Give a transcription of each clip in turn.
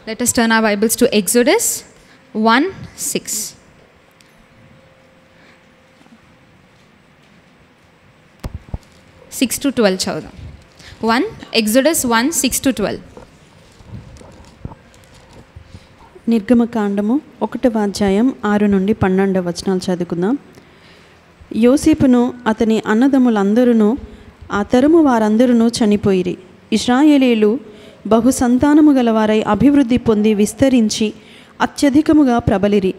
Let us turn our Bibles to Exodus 1:6. Six to 12 చదువుదాం. Exodus 1:6-12. నిర్గమకాండము 1వ అధ్యాయం 6 నుండి 12 వచనాలు చదువుకుందాం. యోసేపును అతని అన్నదమ్ములందరూ ఆ తరము వారందరూ చనిపోయిరి. ఇశ్రాయేలీలు బహు సంతానము గలవారై అభివృద్ధి పొంది విస్తరించి అత్యధికముగా ప్రబలిరి.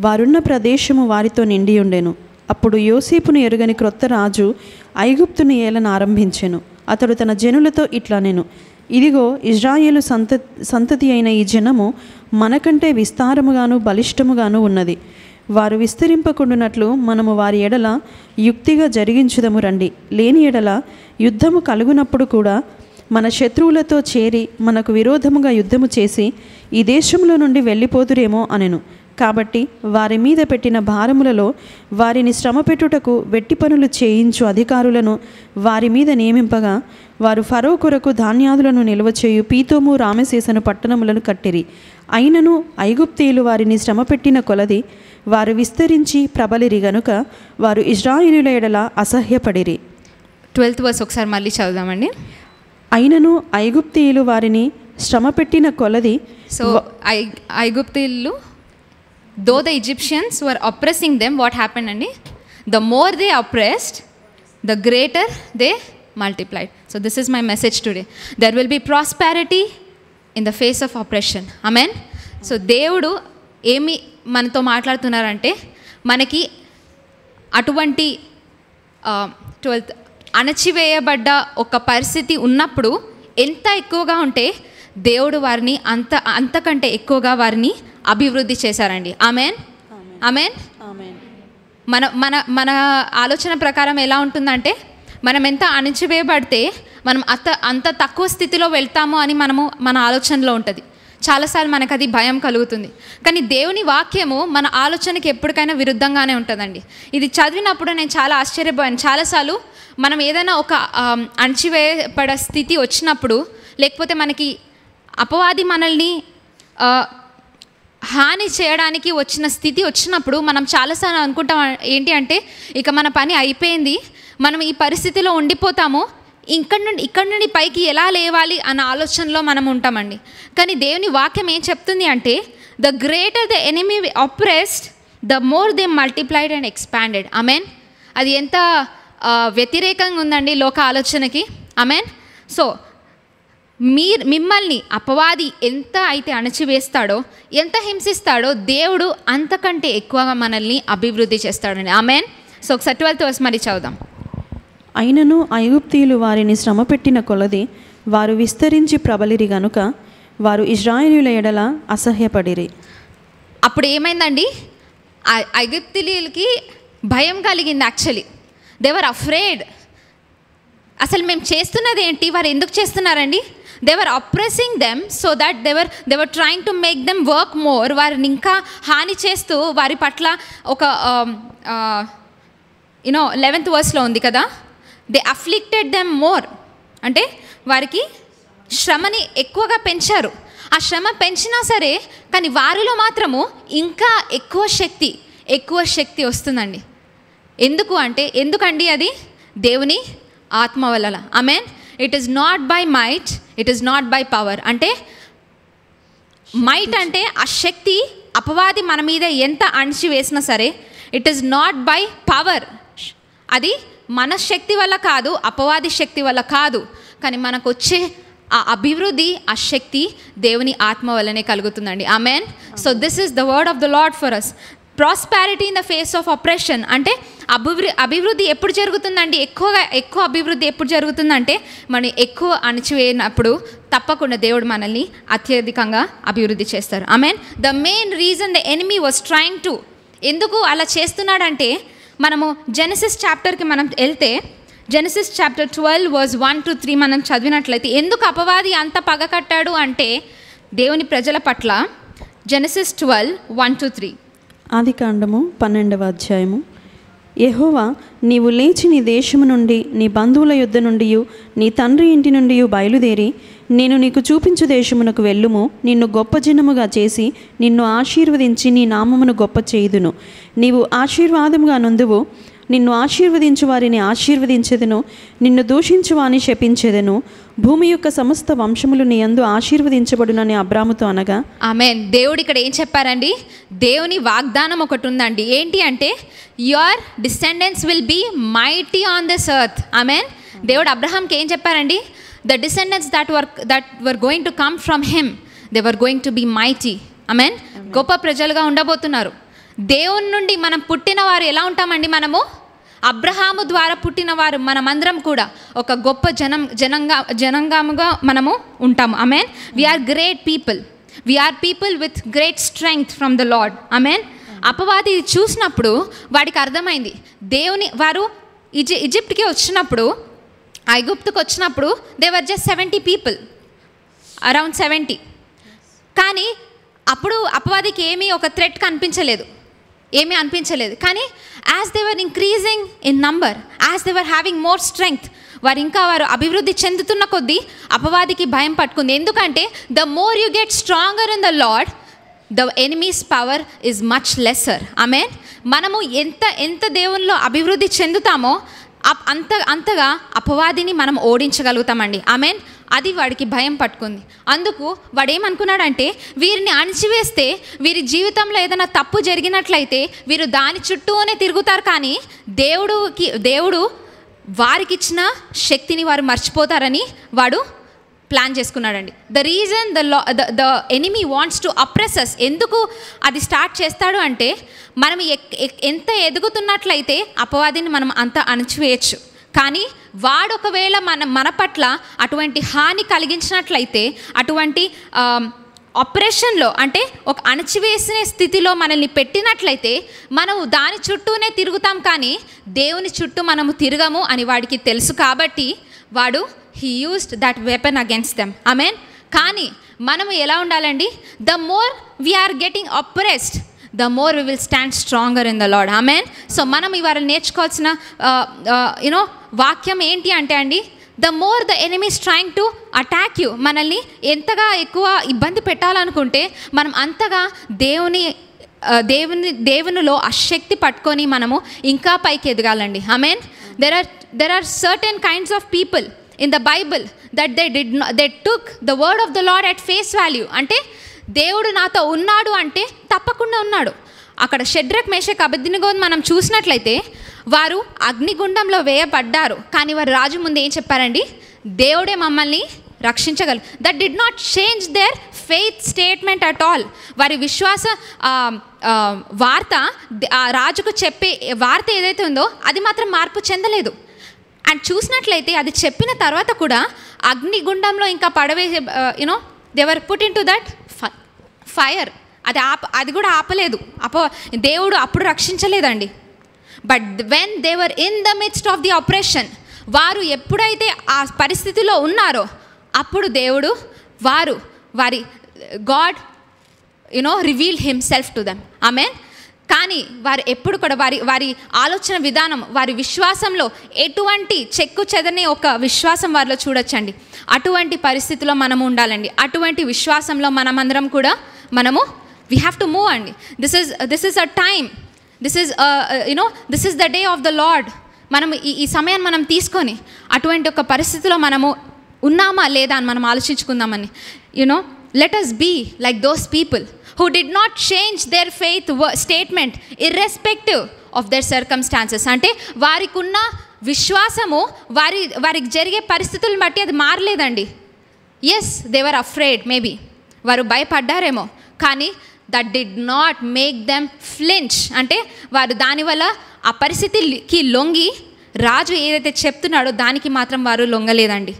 వారున్న ప్రదేశము వారితో నిండి ఉండెను. అప్పుడు యోసేపును ఎరుగని క్రొత్త రాజు ఐగుప్తును ఏలన ఆరంభించెను. అతడు తన జనులతో ఇట్లా నేను, ఇదిగో ఇజ్రాయేలు సంతతి అయిన ఈ జనము మనకంటే విస్తారముగాను బలిష్టముగాను ఉన్నది. వారు విస్తరింపకుండునట్లు మనము వారి ఎడల యుక్తిగా జరిగించుదము రండి. లేని ఎడల యుద్ధము కలుగునప్పుడు కూడా మన శత్రువులతో చేరి మనకు విరోధముగా యుద్ధము చేసి ఈ దేశంలో నుండి వెళ్ళిపోదురేమో అనెను. కాబట్టి వారి మీద పెట్టిన భారములలో వారిని శ్రమపెట్టుటకు వెట్టి పనులు చేయించు అధికారులను వారి మీద నియమింపగా వారు ఫరో కొరకు ధాన్యాదులను నిల్వ చేయు పీతోము రామశేసను పట్టణములను కట్టిరి. అయినను ఐగుప్తీయులు వారిని శ్రమపెట్టిన కొలది వారు విస్తరించి ప్రబలిరి గనుక వారు ఇశ్రాయేలీయుల ఎడల అసహ్యపడిరి. 12th verse ఒకసారి మళ్ళీ చదువుదామండి. అయినను ఐగుప్తీయులు వారిని శ్రమపెట్టిన కొలది. సో ఐగుప్తీయులు, though the Egyptians were oppressing them, what happened andi? The more they oppressed, the greater they multiplied. So this is my message today. There will be prosperity in the face of oppression. Amen. So దేవుడు ఏమి మనతో మాట్లాడుతున్నారంటే, మనకి అటువంటి 12th అణచివేయబడ్డ ఒక పరిస్థితి ఉన్నప్పుడు ఎంత ఎక్కువగా ఉంటే దేవుడు వారిని అంతకంటే ఎక్కువగా వారిని అభివృద్ధి చేశారండి. Amen, amen. మన మన మన ఆలోచన ప్రకారం ఎలా ఉంటుందంటే, మనం ఎంత అణచివేయబడితే మనం అంత తక్కువ స్థితిలో వెళ్తాము అని మన ఆలోచనలో ఉంటుంది. చాలాసార్లు మనకు అది భయం కలుగుతుంది. కానీ దేవుని వాక్యము మన ఆలోచనకి ఎప్పటికైనా విరుద్ధంగానే ఉంటుందండి. ఇది చదివినప్పుడు నేను చాలా ఆశ్చర్యపోయాను. చాలాసార్లు మనం ఏదైనా ఒక అణచివేయబడ స్థితి వచ్చినప్పుడు, లేకపోతే మనకి అపవాది మనల్ని హాని చేయడానికి వచ్చిన స్థితి వచ్చినప్పుడు మనం చాలాసార్లు అనుకుంటాం ఏంటి అంటే, ఇక మన పని అయిపోయింది, మనం ఈ పరిస్థితిలో ఉండిపోతాము, ఇక్కడ నుండి పైకి ఎలా లేవాలి అన్న ఆలోచనలో మనం ఉంటామండి. కానీ దేవుని వాక్యం ఏం చెప్తుంది అంటే, the greater the enemy oppressed, the more they multiplied and expanded. Amen. అది ఎంత వ్యతిరేకంగా ఉందండి లోక ఆలోచనకి. ఆమెన్. సో మిమ్మల్ని అపవాది ఎంత అయితే అణచివేస్తాడో, ఎంత హింసిస్తాడో, దేవుడు అంతకంటే ఎక్కువగా మనల్ని అభివృద్ధి చేస్తాడండి. ఆమెన్. సో ఒకసారి 12th verse మరి చదువుదాం. అయినను ఐగుప్తీయులు వారిని శ్రమపెట్టిన కొలది వారు విస్తరించి ప్రబలిరి గనుక వారు ఇశ్రాయేలీయుల ఎడల అసహ్యపడిరి. అప్పుడు ఏమైందండి? ఐగుప్తీయులకి భయం కలిగింది. Actually they were afraid. అసలు మేము చేస్తున్నది ఏంటి, వారు ఎందుకు చేస్తున్నారండి? They were oppressing them so that they were trying to make them work more. వారిని ఇంకా హాని చేస్తూ వారి పట్ల ఒక 11th verse ఉంది కదా, దే అఫ్లిక్టెడ్ దెమ్ మోర్. అంటే వారికి శ్రమని ఎక్కువగా పెంచారు. ఆ శ్రమ పెంచినా సరే కానీ వారిలో మాత్రము ఇంకా ఎక్కువ శక్తి వస్తుందండి. ఎందుకండి అది దేవుని ఆత్మ వల్ల. Amen. It is not by might, it is not by power. అంటే మైట్ అంటే ఆ శక్తి, అపవాది మన మీద ఎంత అణిచి వేసినా సరే, it is not by power. అది మన శక్తి వల్ల కాదు, అపవాది శక్తి వల్ల కాదు. కానీ మనకు వచ్చే ఆ అభివృద్ధి, ఆ శక్తి దేవుని ఆత్మ వల్లనే కలుగుతుందండి. Amen. So this is the word of the Lord for us. Prosperity in the face of oppression. అంటే అభివృద్ధి ఎప్పుడు జరుగుతుందండి? ఎక్కువ అభివృద్ధి ఎప్పుడు జరుగుతుందంటే, మనం ఎక్కువ అణచివేయనప్పుడు తప్పకుండా దేవుడు మనల్ని అత్యధికంగా అభివృద్ధి చేస్తారు. Amen. The main reason the enemy was trying to, ఎందుకు అలా చేస్తున్నాడంటే, మనము జెనసిస్ చాప్టర్కి మనం వెళ్తే, జెనసిస్ చాప్టర్ 12 verse 1-3 మనం చదివినట్లయితే, ఎందుకు అపవాది అంత పగ కట్టాడు అంటే దేవుని ప్రజల పట్ల. జెనసిస్ 12 1-3. ఆదికాండము 12వ అధ్యాయము యెహోవా, నీవు లేచి నీ దేశము నుండి, నీ బంధువుల యొద్ద నుండి, నీ తండ్రి ఇంటి నుండి బయలుదేరి నేను నీకు చూపించు దేశమునకు వెళ్ళుము. నిన్ను గొప్ప జనముగా చేసి నిన్ను ఆశీర్వదించి నీ నామమును గొప్ప చేయుదును. నీవు ఆశీర్వాదముగా నొందువు. నిన్ను ఆశీర్వదించు వారిని ఆశీర్వదించెదను, నిన్ను దూషించు వారిని శపించెదను. భూమి యొక్క సమస్త వంశములు నీ యందు ఆశీర్వదించబడునని అబ్రాముతో అనగా. ఆమేన్. దేవుడు ఇక్కడ ఏం చెప్పారండి? దేవుని వాగ్దానం ఒకటి ఉందండి. ఏంటి అంటే your descendants will be mighty on this earth. Amen. దేవుడు అబ్రహాంకి ఏం చెప్పారండి? The descendants that were going to come from him, they were going to be mighty. Amen. గొప్ప ప్రజలుగా ఉండబోతున్నారు. దేవుని నుండి మనం పుట్టిన వారు ఎలా ఉంటామండి? మనము అబ్రహాము ద్వారా పుట్టిన వారు మనమందరం కూడా ఒక గొప్ప జనంగాముగా మనము ఉంటాము. Amen. We are great people. We are people with great strength from the Lord. Amen. అపవాది చూసినప్పుడు వాడికి అర్థమైంది, వారు ఈజిప్ట్కి వచ్చినప్పుడు, ఐగుప్తుకి వచ్చినప్పుడు they were just 70 people, around 70. కానీ అప్పుడు అపవాదికి ఏమీ ఒక థ్రెట్ ఏమీ అనిపించలేదు. కానీ as they were increasing in number, as they were having more strength, వారు అభివృద్ధి చెందుతున్న కొద్దీ అపవాదికి భయం పట్టుకుంది. ఎందుకంటే the more you get stronger in the Lord, the enemy's power is much lesser. Amen. మనము ఎంత దేవునిలో అభివృద్ధి చెందుతామో అంతగా అపవాదిని మనం ఓడించగలుగుతామండి. ఆమేన్. అది వాడికి భయం పట్టుకుంది. అందుకు వాడు ఏమనుకున్నాడంటే, వీరిని అణిచివేస్తే వీరి జీవితంలో ఏదైనా తప్పు జరిగినట్లయితే వీరు దాని చుట్టూనే తిరుగుతారు, కానీ దేవుడు వారికి ఇచ్చిన శక్తిని వారు మర్చిపోతారని వాడు ప్లాన్ చేసుకున్నాడండి. The reason the enemy wants to oppress us. ఎందుకు అది స్టార్ట్ చేస్తాడు అంటే, మనం ఎంత ఎదుగుతున్నట్లయితే అపవాదిని మనం అంత అణచివేయచ్చు. కానీ వాడు ఒకవేళ మన పట్ల అటువంటి హాని కలిగించినట్లయితే, అటువంటి ఆపరేషన్లో అంటే ఒక అణచివేసిన స్థితిలో మనల్ని పెట్టినట్లయితే మనము దాని చుట్టూనే తిరుగుతాం, కానీ దేవుని చుట్టూ మనము తిరగము అని వాడికి తెలుసు. కాబట్టి వాడు he used that weapon against them. Amen. కానీ మనము ఎలా ఉండాలండి? The more we are getting oppressed, the more we will stand stronger in the Lord. Amen. So మనం ఇవాళ నేర్చుకోవాల్సిన వాక్యం ఏంటి అంటే అండి, the more the enemy is trying to attack you, మనల్ని ఎంతగా ఎక్కువ ఇబ్బంది పెట్టాలనుకుంటే మనం అంతగా దేవునిలో ఆ శక్తి పట్టుకొని మనము ఇంకా పైకి ఎదగాలండి. ఆమేన్. there are certain kinds of people in the Bible that they took the word of the Lord at face value. అంటే దేవుడు నాతో ఉన్నాడు అంటే తప్పకుండా ఉన్నాడు. అక్కడ షడ్రక్ మేషక్ అబేద్నెగోను మనం చూసినట్లయితే వారు అగ్నిగుండంలో వేయబడ్డారు, కానీ వారు రాజు ముందు ఏం చెప్పారండి? దేవుడే మమ్మల్ని రక్షించగలరు. That did not change their faith statement at all. వారి విశ్వాస వార్త, ఆ రాజుకు చెప్పే వార్త ఏదైతే ఉందో అది మాత్రం మార్పు చెందలేదు. అండ్ చూసినట్లయితే అది చెప్పిన తర్వాత కూడా అగ్నిగుండంలో ఇంకా పడవేసే they were put into that fire. అది కూడా ఆపలేదు. దేవుడు అప్పుడు రక్షించలేదండి. But when they were in the midst of the oppression, వారు ఎప్పుడైతే ఆ పరిస్థితిలో ఉన్నారో అప్పుడు దేవుడు వారి God reveal himself to them. Amen. కానీ వారు ఎప్పుడు కూడా వారి ఆలోచన విధానం, వారి విశ్వాసంలో ఎటువంటి చెక్కు చెదని ఒక విశ్వాసం వారిలో చూడొచ్చండి. అటువంటి పరిస్థితిలో మనము ఉండాలండి. అటువంటి విశ్వాసంలో మనమందరం కూడా వీ హ్యావ్ టు మూవ్ అండి. This is a time, this is the day of the lord. మనం ఈ సమయాన్ని మనం తీసుకొని అటువంటి ఒక పరిస్థితిలో మనము ఉన్నామా లేదా అని మనం ఆలోచించుకుందామని. let us be like those people who did not change their faith statement irrespective of their circumstances. అంటే వారికి ఉన్న విశ్వాసము వారికి జరిగే పరిస్థితులను బట్టి అది మారలేదండి. Yes, they were afraid, maybe వారు భయపడ్డారేమో, కానీ that did not make them flinch. అంటే వారు దానివల్ల ఆ పరిస్థితికి లొంగి రాజు ఏదైతే చెప్తున్నాడో దానికి మాత్రం వారు లొంగలేదండి.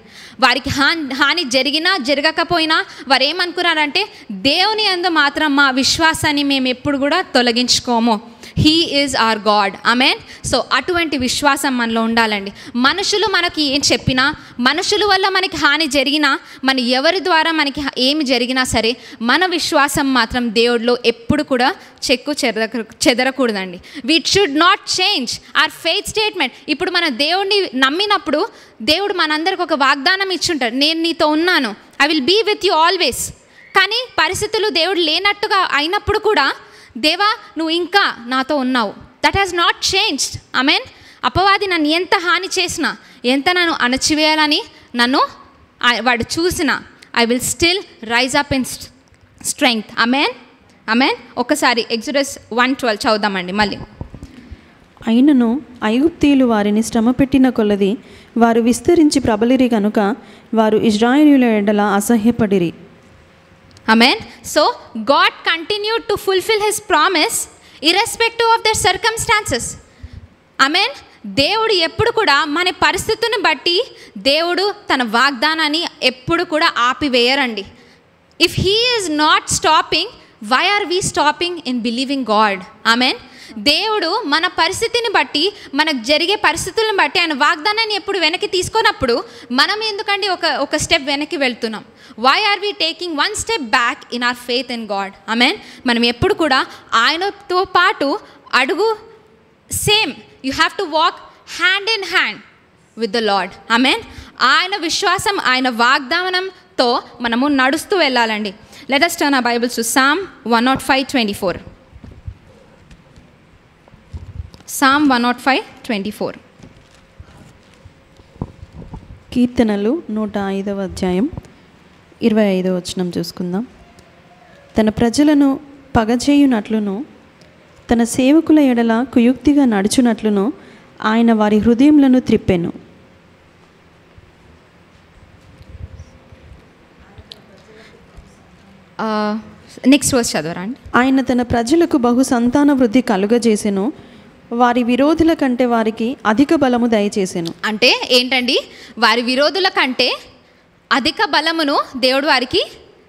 వారికి హాని జరిగినా జరగకపోయినా వారు ఏమనుకున్నారంటే, దేవుని యందు మాత్రం మా విశ్వాసాన్ని మేము ఎప్పుడు కూడా తొలగించుకోము. He is our God. Amen. So అటువంటి విశ్వాసం మనలో ఉండాలండి. మనుషులు మనకి ఏం చెప్పినా, మనుషుల వల్ల మనకి హాని జరిగినా, మన ఎవరి ద్వారా మనకి ఏమి జరిగినా సరే, మన విశ్వాసం మాత్రం దేవుడిలో ఎప్పుడు కూడా చెదరకూడదండి. We should not change our faith statement. ఇప్పుడు మన దేవుడిని నమ్మినప్పుడు దేవుడు మనందరికి ఒక వాగ్దానం ఇచ్చుంటాడు, నేను నీతో ఉన్నాను, I will be with you always. కానీ పరిస్థితులు దేవుడు లేనట్టుగా అయినప్పుడు కూడా, దేవా నువ్వు ఇంకా నాతో ఉన్నావు. That has not changed. Amen. అపవాది నన్ను ఎంత హాని చేసినా, ఎంత నన్ను అణచివేయాలని నన్ను వాడు చూసిన, I will still rise up in strength. Amen. Amen. ఒకసారి ఎగ్జోడస్ 1:12 చదువుదామండి మళ్ళీ. అయినను ఐగుప్తీయులు వారిని శ్రమ పెట్టిన కొలది వారు విస్తరించి ప్రబలిరి కనుక వారు ఇశ్రాయేలీయుల ఎడల అసహ్యపడిరి. Amen. So God continued to fulfill his promise irrespective of their circumstances. Amen. దేవుడు ఎప్పుడు కూడా మన పరిస్థితిని బట్టి దేవుడు తన వాగ్దానాన్ని ఎప్పుడు కూడా ఆపివేయరండి. If he is not stopping, why are we stopping in believing God? Amen. దేవుడు మన పరిస్థితిని బట్టి, మనకు జరిగే పరిస్థితులను బట్టి ఆయన వాగ్దానాన్ని ఎప్పుడు వెనక్కి తీసుకున్నప్పుడు మనం ఎందుకండి ఒక స్టెప్ వెనక్కి వెళ్తున్నాం? Why are we taking one step back in our faith in God? Amen. మనం ఎప్పుడు కూడా ఆయనతో పాటు అడుగు, same you have to walk hand in hand with the Lord. Amen. ఆయన విశ్వాసం, ఆయన వాగ్దానంతో మనము నడుస్తూ వెళ్ళాలండి. Let us turn our Bibles to Psalm 105:24. Psalm 105:24. కీర్తనలు 105వ అధ్యాయం 25వ వచనం చూసుకుందాం. తన ప్రజలను పగచేయునట్లును తన సేవకుల ఎడల కుయుక్తిగా నడుచునట్లును ఆయన వారి హృదయములను త్రిప్పెను. నెక్స్ట్ వర్స్ చదవరా అండి. ఆయన తన ప్రజలకు బహు సంతాన వృద్ధి కలుగజేసెను, వారి విరోధుల కంటే వారికి అధిక బలము దయచేసెను. అంటే ఏంటండి? వారి విరోధుల కంటే అధిక బలమును దేవుడు వారికి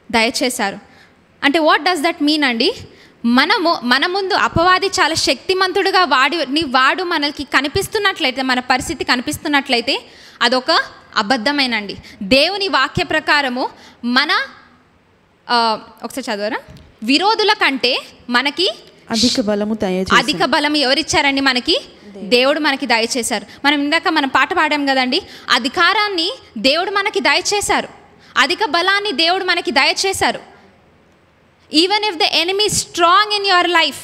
దయచేశారు. అంటే వాట్ డస్ దట్ మీన్ అండి? మన ముందు అపవాది చాలా శక్తిమంతుడుగా వాడు మనకి కనిపిస్తున్నట్లయితే, మన పరిస్థితి కనిపిస్తున్నట్లయితే అదొక అబద్ధమేనండి. దేవుని వాక్య ప్రకారము ఒకసారి చదవరా, విరోధుల కంటే మనకి అధిక బలం ఎవరిచ్చారండి? మనకి దేవుడు మనకి దయచేశారు. మనం ఇందాక మనం పాట పాడాం కదండి, అధికారాన్ని దేవుడు మనకి దయచేశారు, అధిక బలాన్ని దేవుడు మనకి దయచేశారు. Even if the enemy strong in your life,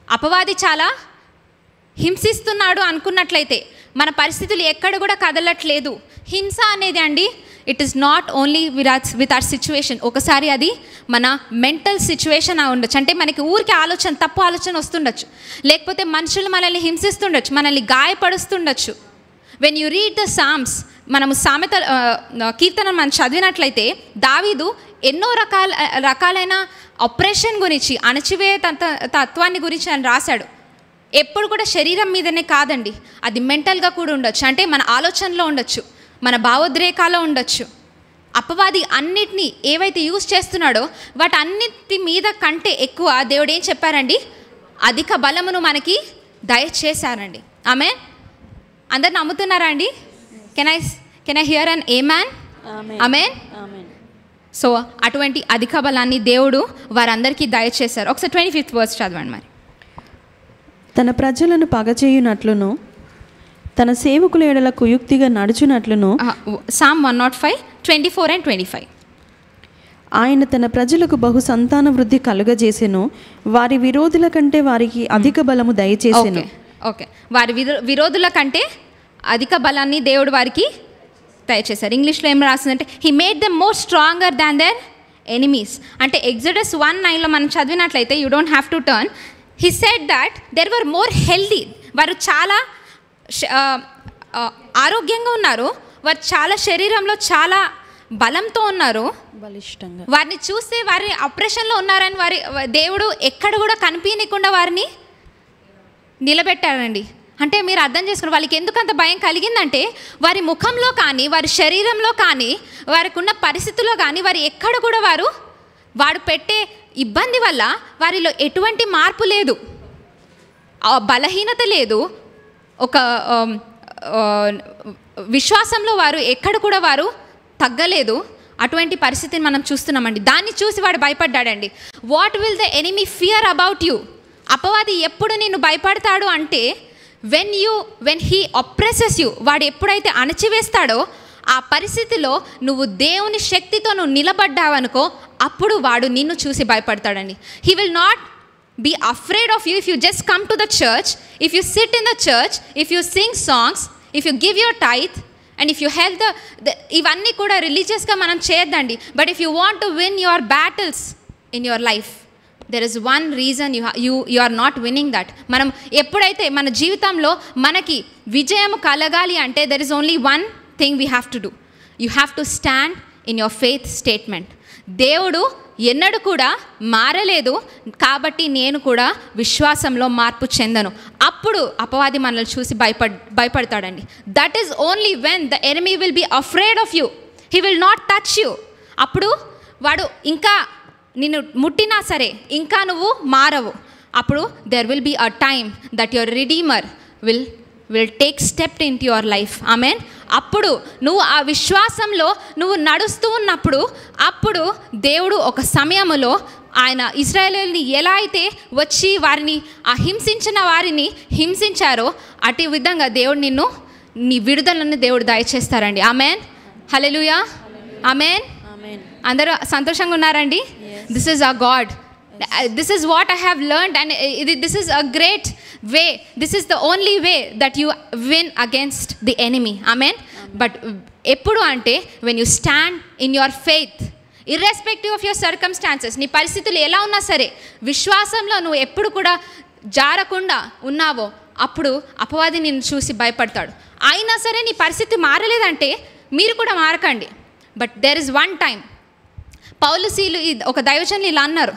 అపవాది చాలా హింసిస్తున్నాడు అనుకున్నట్లయితే, మన పరిస్థితులు ఎక్కడ కూడా కదలట్లేదు. హింస అనేది అండి, it is not only with our situation. ఒకసారి అది మన మెంటల్ సిచ్యువేషన్ ఉండొచ్చు. అంటే మనకి ఊరికి తప్పు ఆలోచన వస్తుండొచ్చు, లేకపోతే మనుషులు మనల్ని హింసిస్తుండొచ్చు, మనల్ని గాయపడుస్తుండొచ్చు. When you read the Psalms, మనము కీర్తన మనం చదివినట్లయితే దావీదు ఎన్నో రకాలైన ఆపరేషన్ గురించి, అణచివే తత్వాన్ని గురించి ఆయన రాశాడు. ఎప్పుడు కూడా శరీరం మీదనే కాదండి, అది మెంటల్గా కూడా ఉండొచ్చు. అంటే మన ఆలోచనలో ఉండొచ్చు, మన భావోద్రేకాల్లో ఉండొచ్చు. అపవాది అన్నిటినీ ఏవైతే యూజ్ చేస్తున్నాడో వాటన్నిటి మీద కంటే ఎక్కువ దేవుడు ఏం చెప్పారండి? అధిక బలమును మనకి దయచేశారండి. ఆమెన్. అందరు నమ్ముతున్నారా అండి? Can I here an amen? Amen. So అటువంటి అధిక బలాన్ని దేవుడు వారందరికీ దయచేశారు. ఒకసారి 25th verse చదవండి మరి. తన ప్రజలను పగచేయునట్లును తన సేవకుల ఎడల కుయుక్తిగా నడుచునట్లును. Psalm 105:24 and 25. ఆయన తన ప్రజలకు బహు సంతాన వృద్ధి కలుగజేసెను, వారి విరోధుల కంటే వారికి అధిక బలము దయచేసెను. ఓకే, వారి విరోధుల కంటే అధిక బలాన్ని దేవుడు వారికి దయచేశారు. ఇంగ్లీష్లో ఏం రాసిందంటే, he made them more stronger than their enemies. అంటే ఎగ్జోడస్ 1:9లో మనం చదివినట్లయితే, you don't have to turn, he said that there were more healthy. వారు చాలా ఆరోగ్యంగా ఉన్నారు, వారు చాలా శరీరంలో చాలా బలంతో ఉన్నారు, బలిష్టంగా. వారిని చూస్తే వారి ఆపరేషన్లో ఉన్నారని దేవుడు ఎక్కడ కూడా కనిపించకుండా వారిని నిలబెట్టారండి. అంటే మీరు అర్థం చేసుకుని వాళ్ళకి ఎందుకు అంత భయం కలిగిందంటే, వారి ముఖంలో కానీ, వారి శరీరంలో కానీ, వారికి ఉన్న పరిస్థితుల్లో కానీ, వారు ఎక్కడ కూడా వాడు పెట్టే ఇబ్బంది వల్ల వారిలో ఎటువంటి మార్పు లేదు. బలహీనత లేదు, ఒక విశ్వాసంలో వారు ఎక్కడ కూడా వారు తగ్గలేదు. అటువంటి పరిస్థితిని మనం చూస్తున్నామండి. దాన్ని చూసి వాడు భయపడ్డాడండి. What will the enemy fear about you? అపవాది ఎప్పుడు నిన్ను భయపడతాడు అంటే వెన్ హీ అప్రెసెస్ యూ, వాడు ఎప్పుడైతే అణచివేస్తాడో ఆ పరిస్థితిలో నువ్వు దేవుని శక్తితో నువ్వు నిలబడ్డావనుకో, అప్పుడు వాడు నిన్ను చూసి భయపడతాడండి. He will not be afraid of you if you just come to the church, if you sit in the church, if you sing songs, if you give your tithe, and if you help ఇవన్నీ కూడా రిలీజియస్గా మనం చేయొద్దండి. But if you want to win your battles in your life, there is one reason you are not winning that. మనం ఎప్పుడైతే మన జీవితంలో మనకి విజయం కలగాలి అంటే there is only one thing we have to do. You have to stand in your faith statement. దేవుడు ఎన్నడూ కూడా మారలేదు కాబట్టి నేను కూడా విశ్వాసంలో మార్పు చెందను. అప్పుడు అపవాది మనల్ని చూసి భయపడతాడండి. That is only when the enemy will be afraid of you. He will not touch you. అప్పుడు వాడు ఇంకా నిన్ను ముట్టినా సరే ఇంకా నువ్వు మారవు. అప్పుడు there will be a time that your redeemer will take step into your life. Amen. అప్పుడు నువ్వు ఆ విశ్వాసంలో నువ్వు నడుస్తూ ఉన్నప్పుడు అప్పుడు దేవుడు ఒక సమయంలో ఆయన ఇశ్రాయేలుని ఎలా అయితే వచ్చి వారిని ఆ హింసించిన వారిని హింసించారో అటు విధంగా దేవుడు నిన్ను నీ విడుదలను దేవుడు దయచేస్తారండి. ఆమెన్. హల్లెలూయా. ఆమెన్. అందరూ సంతోషంగా ఉన్నారండి? This is our God. This is what I have learned, and this is a great way. This is the only way that you win against the enemy. Amen. But eppudu ante when you stand in your faith, irrespective of your circumstances, నీ పరిస్థితులు ఎలా ఉన్నా సరే విశ్వాసంలో నువ్వు ఎప్పుడు కూడా జారకుండా ఉన్నావో అప్పుడు అపవాది నిన్ను చూసి భయపడతాడు. అయినా సరే నీ పరిస్థితి మారలేదంటే మీరు కూడా మారకండి. But there is one time. పౌలుసీలు ఒక దైవజనులు ఇలా అన్నారు.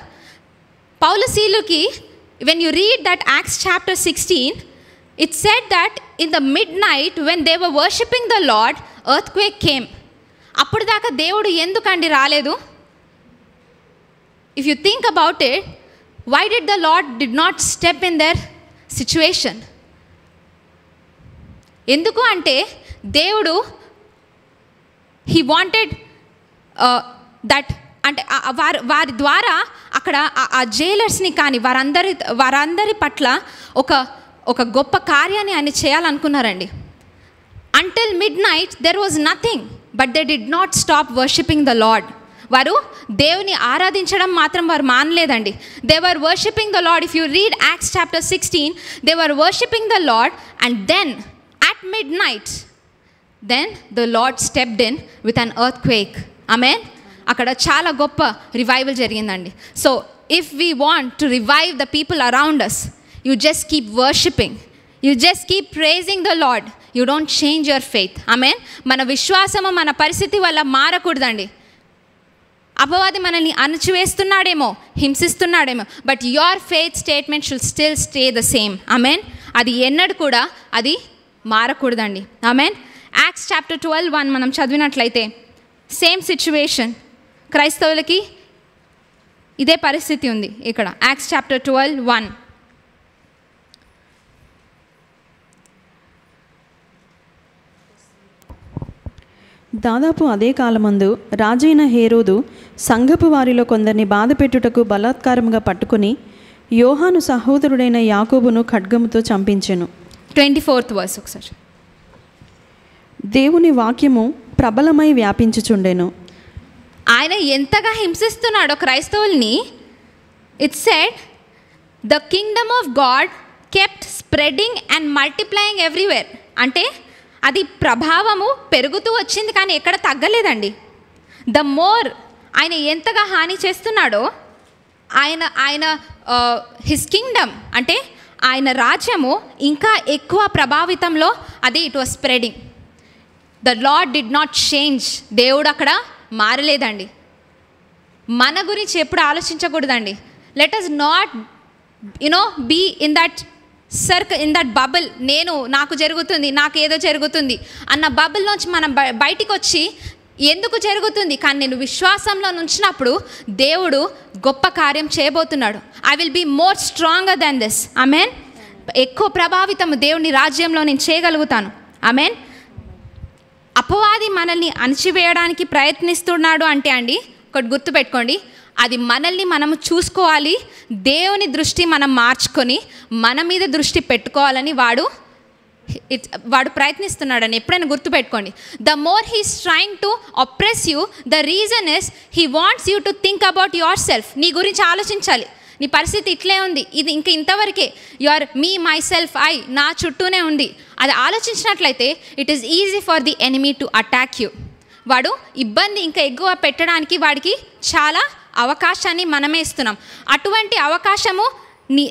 పౌలుసీలుకి when you read that Acts chapter 16, it said that in the midnight when they were worshipping the Lord, earthquake came. అప్పుడు దాకా దేవుడు ఎందుకండి రాలేదు? If you think about it, why did the Lord did not step in their situation? ఎందుకు అంటే దేవుడు he wanted that అంటే వారి ద్వారా అక్కడ ఆ జైలర్స్ని కానీ వారందరి పట్ల ఒక గొప్ప కార్యాన్ని ఆయన చేయాలనుకున్నారండి. Until midnight there was nothing but they did not stop worshipping the Lord. వారు దేవుని ఆరాధించడం మాత్రం వారు మానలేదండి. They were worshipping the Lord. If you read Acts chapter 16, they were worshipping the Lord and then at midnight the Lord stepped in with an earthquake. Amen. అక్కడ చాలా గొప్ప revival జరిగిందండి. So if we want to revive the people around us, you just keep worshipping, you just keep praising the Lord, you don't change your faith. Amen. మన విశ్వాసము మన పరిస్థితి వల్ల మారకూడదండి. అపవాది మనల్ని అణచివేస్తున్నాడేమో, హింసిస్తున్నాడేమో, but your faith statement should still stay the same. Amen. అది ఎన్నడూ కూడా అది మారకూడదండి. ఆమెన్. యాక్ట్స్ చాప్టర్ 12:1 మనం చదివినట్లయితే సేమ్ సిచ్యువేషన్. క్రైస్తవులకి ఇదే పరిస్థితి ఉంది ఇక్కడ. Acts chapter 12:1. దాదాపు అదే కాలమందు రాజైన హేరోదు సంఘపు వారిలో కొందరిని బాధపెట్టుటకు బలాత్కారంగా పట్టుకుని యోహాను సహోదరుడైన యాకోబును ఖడ్గముతో చంపించెను. 24th verse ఒకసారి. దేవుని వాక్యము ప్రబలమై వ్యాపించుచుండెను. ఆయన ఎంతగా హింసిస్తున్నాడో క్రైస్తవుల్ని. It said the kingdom of God kept spreading and multiplying everywhere. అంటే అది ప్రభావము పెరుగుతూ వచ్చింది కానీ ఎక్కడ తగ్గలేదండి. ద మోర్ ఆయన ఎంతగా హాని చేస్తున్నాడో ఆయన హిస్ కింగ్డమ్ అంటే ఆయన రాజ్యము ఇంకా ఎక్కువ ప్రభావితంలో అది it was spreading. The Lord did not change. దేవుడు అక్కడ మారలేదండి. మన గురించి ఎప్పుడు ఆలోచించకూడదండి. Let us not be in that in that bubble. నాకు జరుగుతుంది, నాకేదో జరుగుతుంది అన్న బబుల్లోంచి మనం బయటికి వచ్చి ఎందుకు జరుగుతుంది కానీ నేను విశ్వాసంలో నుంచినప్పుడు దేవుడు గొప్ప కార్యం చేయబోతున్నాడు. I will be more stronger than this. Amen. ఎక్కువ ప్రభావితం దేవుని రాజ్యంలో నేను చేయగలుగుతాను. ఆమేన్. అపవాది మనల్ని అణచివేయడానికి ప్రయత్నిస్తున్నాడు అంటే అండి, ఒకటి గుర్తుపెట్టుకోండి, అది మనల్ని మనము చూసుకోవాలి, దేవుని దృష్టి మనం మార్చుకొని మన మీద దృష్టి పెట్టుకోవాలని వాడు ప్రయత్నిస్తున్నాడని ఎప్పుడైనా గుర్తుపెట్టుకోండి. The more he's trying to oppress you, the reason is he wants you to think about your self. నీ గురించి ఆలోచించాలి, నీ పరిస్థితి ఇట్లే ఉంది, ఇది ఇంకా ఇంతవరకే, your me myself I, నా చుట్టూనే ఉంది. అది ఆలోచించినట్లయితే it is easy for the enemy to attack you. వాడు ఇబ్బంది ఇంకా ఎక్కువ పెట్టడానికి వాడికి చాలా అవకాశాన్ని మనమే ఇస్తున్నాం. అటువంటి అవకాశము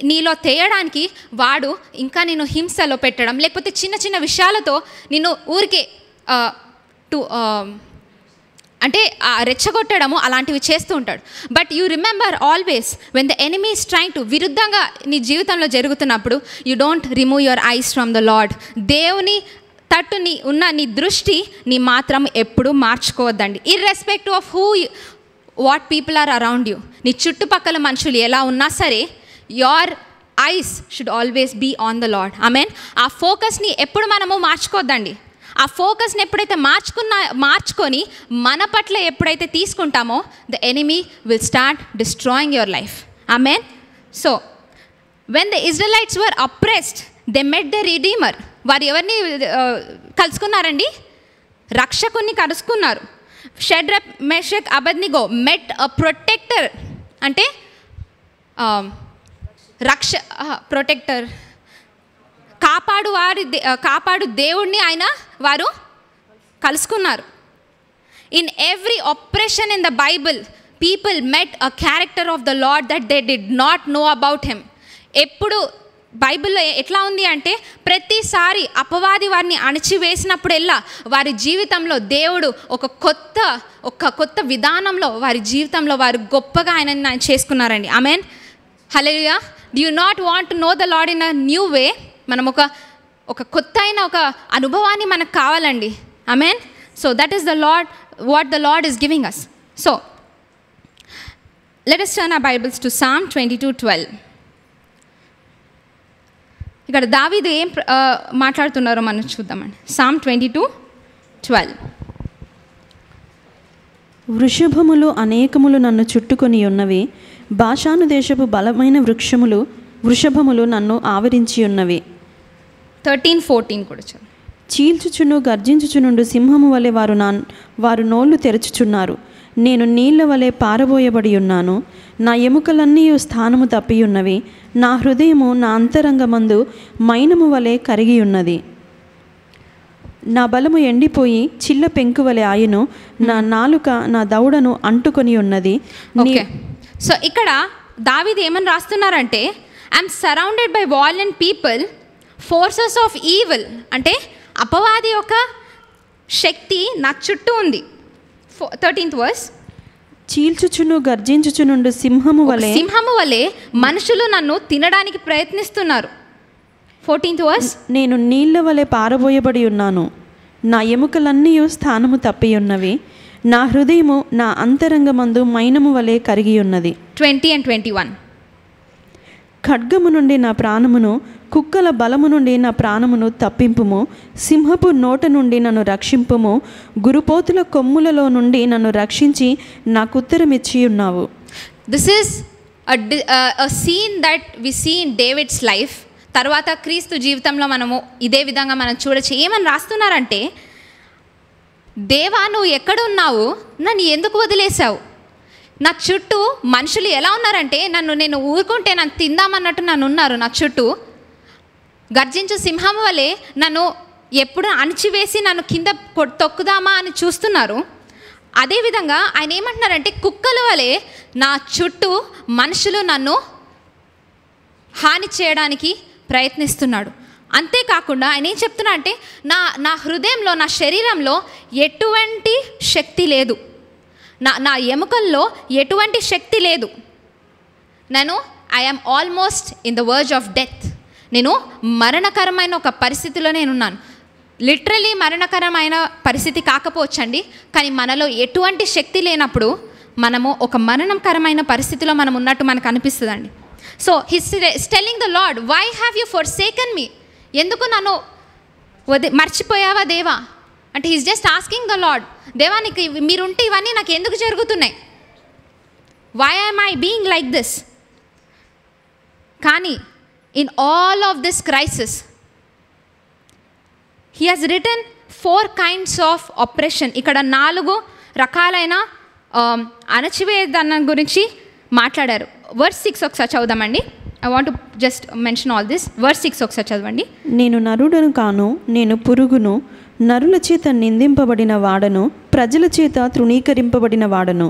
నీలో తేయడానికి వాడు ఇంకా నిన్ను హింసలో పెట్టడం, లేకపోతే చిన్న చిన్న విషయాలతో నిన్ను ఊరికే అంటే రెచ్చగొట్టడము అలాంటివి చేస్తూ ఉంటాడు. But you remember always when the enemy is trying to, విరుద్ధంగా నీ జీవితంలో జరుగుతున్నప్పుడు, you don't remove your eyes from the Lord. దేవుని తట్టు నీ దృష్టి నీ మాత్రం ఎప్పుడూ మార్చుకోవద్దండి. Irrespective of what people are around you. నీ చుట్టుపక్కల మనుషులు ఎలా ఉన్నా సరే, your eyes should always be on the Lord. Amen. ఆ ఫోకస్ని ఎప్పుడు మనము మార్చుకోవద్దండి. ఆ ఫోకస్ని ఎప్పుడైతే మార్చుకొని మన పట్ల ఎప్పుడైతే తీసుకుంటామో, the enemy will start destroying your life. Amen. So when the Israelites were oppressed, they met the redeemer. వారు ఎవరిని కలుసుకున్నారండి? రక్షకుని కలుసుకున్నారు. షడ్రక్, మెషక్, అబద్నిగో మెట్ అ ప్రొటెక్టర్. అంటే ప్రొటెక్టర్, కాపాడు దేవుడిని వారు కలుసుకున్నారు. In every operation in the Bible people met a character of the lord that they did not know about him. ఎప్పుడు బైబిల్లో ఎట్లా ఉంది అంటే, ప్రతిసారి అపవాది వారిని అణచివేసినప్పుడెల్లా వారి జీవితంలో దేవుడు ఒక కొత్త విధానంలో వారి జీవితంలో వారు గొప్పగా ఆయన చేసుకున్నారండి. Amen. Hallelujah. Do you not want to know the Lord in a new way? మనం ఒక కొత్త అయిన ఒక అనుభవాన్ని మనకు కావాలండి. Amen. So that is the Lord, what the Lord is giving us. So let us turn our Bibles to Psalm 22:12. ఇక్కడ దావీదు ఏం మాట్లాడుతున్నారో మనం చూద్దామండి. Psalm 22:12. వృషభములు అనేకములు నన్ను చుట్టుకొని ఉన్నవి, బాషాను దేశపు బలమైన వృషభములు నన్ను ఆవరించి ఉన్నవి. 13-14 కూడా చదువు. చీల్చుచును గర్జించుచునుండు సింహము వలె వారు నోళ్లు తెరచుచున్నారు. నేను నీళ్ల వలె పారబోయబడి ఉన్నాను, నా ఎముకలన్నీ స్థానము తప్పి ఉన్నవి, నా హృదయము నా అంతరంగమందు మైనము వలె కరిగి ఉన్నది. నా బలము ఎండిపోయి చిల్ల పెంకు వలె ఆయను, నా నాలుక నా దౌడను అంటుకొని ఉన్నది. సో ఇక్కడ దావీదు ఏమని రాస్తున్నారంటే, I'm surrounded by violent people, forces of evil. అంటే అపవాది యొక్క శక్తి నా చుట్టూ ఉంది. 13th verse. చీల్చుచును గర్జించుచునుండు సింహము వలె మనుషులు నన్ను తినడానికి ప్రయత్నిస్తున్నారు. 14th verse. నేను నీళ్ల వలె పారబోయబడి ఉన్నాను, నా ఎముకలన్నీ స్థానము తప్పి ఉన్నవి, నా హృదయము నా అంతరంగమందు మైనము వలె కరిగి ఉన్నది. 20 and 21. ఖడ్గము నుండి నా ప్రాణమును, కుక్కల బలము నుండి నా ప్రాణమును తప్పింపుము, సింహపు నోట నుండి నన్ను రక్షింపుము, గురుపోతుల కొమ్ములలో నుండి నన్ను రక్షించి నాకు ఉత్తరమిచ్చి ఉన్నావు. This is a scene that we see in David's life. తర్వాత క్రీస్తు జీవితంలో మనము ఇదే విధంగా మనం చూడొచ్చు. ఏమని రాస్తున్నారంటే, దేవా నువ్వు ఎక్కడున్నావు, నన్ను ఎందుకు వదిలేసావు? నా చుట్టూ మనుషులు ఎలా ఉన్నారంటే, నేను ఊరుకుంటే నన్ను తిందామన్నట్టు నన్ను ఉన్నారు. నా చుట్టూ గర్జించు సింహం వలె నన్ను ఎప్పుడు అణిచివేసి నన్ను కింద తొక్కుదామా అని చూస్తున్నారు. అదేవిధంగా ఆయన ఏమంటున్నారంటే, కుక్కల వలె నా చుట్టూ మనుషులు నన్ను హాని చేయడానికి ప్రయత్నిస్తున్నాడు. అంతేకాకుండా ఆయన ఏం చెప్తున్నా అంటే, నా హృదయంలో, నా శరీరంలో ఎటువంటి శక్తి లేదు, నా ఎముకల్లో ఎటువంటి శక్తి లేదు. I am almost in the verge of death. నేను మరణకరమైన ఒక పరిస్థితిలో నేనున్నాను. లిటరలీ మరణకరమైన పరిస్థితి కాకపోవచ్చండి, కానీ మనలో ఎటువంటి శక్తి లేనప్పుడు మనము ఒక మరణకరమైన పరిస్థితిలో మనం ఉన్నట్టు మనకు అనిపిస్తుందండి. So his telling the Lord, why have you forsaken me? ఎందుకు నన్ను మర్చిపోయావా దేవా అంటే he's just asking the Lord, దేవా నీకు మీరుంటే ఇవన్నీ నాకు ఎందుకు జరుగుతున్నాయి? Why am I being like this? కానీ in all of this crisis he has written 4 kinds of oppression. ఇక్కడ 4 రకాలైన అణచివేదన గురించి మాట్లాడారు. వర్స్ 6 ఒకసారి చదువుదామండి. I want to just mention all this. Verse 6 ఒకసారి చదవండి. నేను నరుడను కాను, నేను పురుగును, నరుల చేత నిందింపబడిన వాడను, ప్రజల చేత తృణీకరింపబడిన వాడను.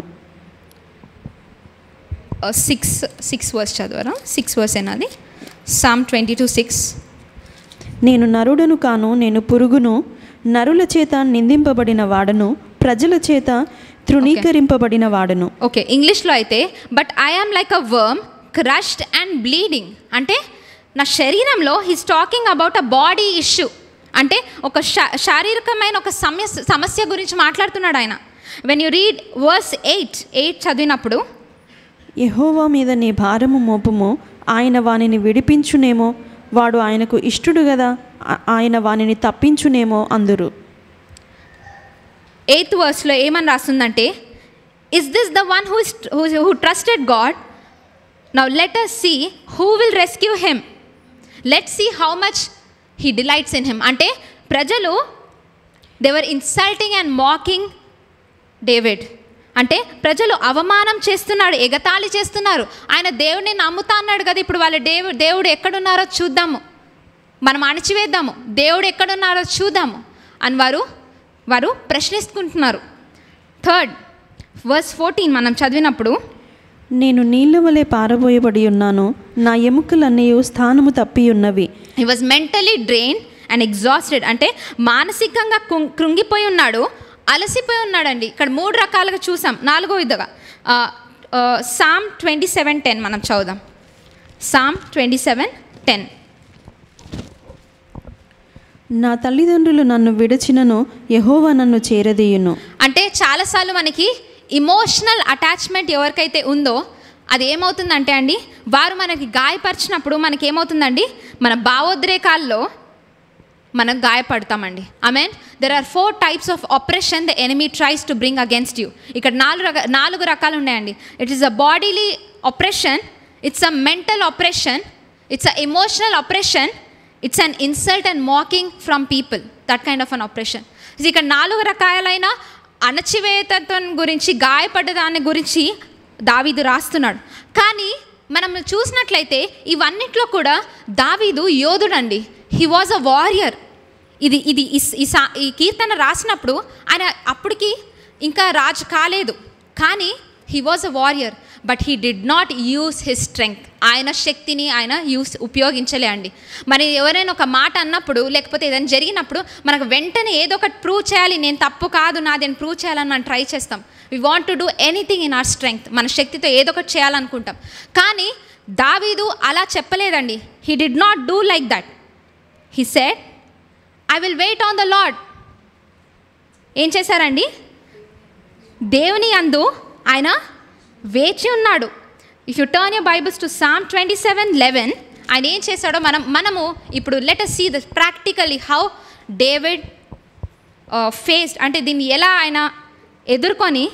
6 వర్స్ చదవరా? 6 వర్స్ ఏనాది? Psalm 22:6. నేను నరుడను కాను, నేను పురుగును, నరుల చేత నిందింపబడిన వాడను, ప్రజల చేత తృణీకరింపబడిన వాడను. ఓకే, ఇంగ్లీష్లో అయితే but I am like a worm crushed and bleeding. అంటే నా శరీరంలో he's talking about a body issue. అంటే ఒక శారీరకమైన ఒక సమస్య గురించి మాట్లాడుతున్నాడు ఆయన. వెన్ యూ రీడ్ వర్స్ 8 చదివినప్పుడు, యెహోవా మీద నీ భారము మోపుము, ఆయన వానిని విడిపించునేమో, వాడు ఆయనకు ఇష్టుడు కదా, ఆయన వానిని తప్పించునేమో అందురు. 8th వర్స్లో ఏమని రాస్తుందంటే, is this the one who trusted God, now let us see who will rescue him, let's see how much he delights in him. అంటే ప్రజలు they were insulting and mocking David. అంటే ప్రజలు అవమానం చేస్తున్నాడు, ఎగతాళి చేస్తున్నారు. ఆయన దేవుడిని నమ్ముతా అన్నాడు కదా, ఇప్పుడు వాళ్ళ దేవుడు ఎక్కడున్నారో చూద్దాము, మనం అణచివేద్దాము, దేవుడు ఎక్కడున్నారో చూద్దాము అని వారు ప్రశ్నిస్తుంటున్నారు. 3rd verse 14 మనం చదివినప్పుడు, నేను నీళ్ళ వలె పారబోయబడి ఉన్నాను, నా ఎముకలన్నీ స్థానము తప్పి ఉన్నవి. He was mentally drain and exhausted. అంటే మానసికంగా కృంగిపోయి ఉన్నాడు, అలసిపోయి ఉన్నాడండి. ఇక్కడ 3 రకాలుగా చూసాం. 4వ విధంగా Psalm 27:10 మనం చదువుదాం. Psalm 27:10. నా తల్లిదండ్రులు నన్ను విడిచినను, యెహోవా నన్ను చేరదీయును. అంటే చాలాసార్లు మనకి ఇమోషనల్ అటాచ్మెంట్ ఎవరికైతే ఉందో అది ఏమవుతుందంటే అండి, వారు మనకి గాయపరిచినప్పుడు మనకి ఏమవుతుందండి, మన భావోద్రేకాల్లో మనం గాయపడతామండి. Amen. There are 4 types of oppression the enemy tries to bring against you. ఇక్కడ 4 రకాలు ఉన్నాయండి. It is a bodily oppression, it's a mental oppression, it's an emotional oppression, it's an insult and mocking from people, that kind of an oppression. ఇక్కడ 4 రకాలైన అణచివేతత్వం గురించి, గాయపడ్డ దాని గురించి దావీదు రాస్తున్నాడు. కానీ మనం చూసినట్లయితే ఇవన్నిట్లో కూడా దావీదు యోధుడండి. He was a warrior. ఈ కీర్తన రాసినప్పుడు ఆయన అప్పటికి ఇంకా రాజు కాలేదు, కానీ he was a warrior. But he did not use his strength. ఆయన శక్తిని ఆయన ఉపయోగించలే అండి. మరి ఎవరైనా ఒక మాట అన్నప్పుడు, లేకపోతే ఏదైనా జరిగినప్పుడు మనకు వెంటనే ఏదో ఒకటి ప్రూవ్ చేయాలి, నేను తప్పు కాదు నాదేని ప్రూవ్ చేయాలని మనం ట్రై చేస్తాం. We want to do anything in our strength. మన శక్తితో ఏదో ఒకటి చేయాలనుకుంటాం. కానీ దావీదు అలా చెప్పలేదండి. He did not do like that. He said, I will wait on the Lord. ఏం చేశారండి? దేవుని యందు ఆయన వేచి ఉన్నాడు. If you turn your Bibles to Psalm 27:11, ఆయన ఏం చేశాడో మనము ఇప్పుడు let us see the practically how David faced, అంటే దీన్ని ఎలా ఆయన ఎదుర్కొని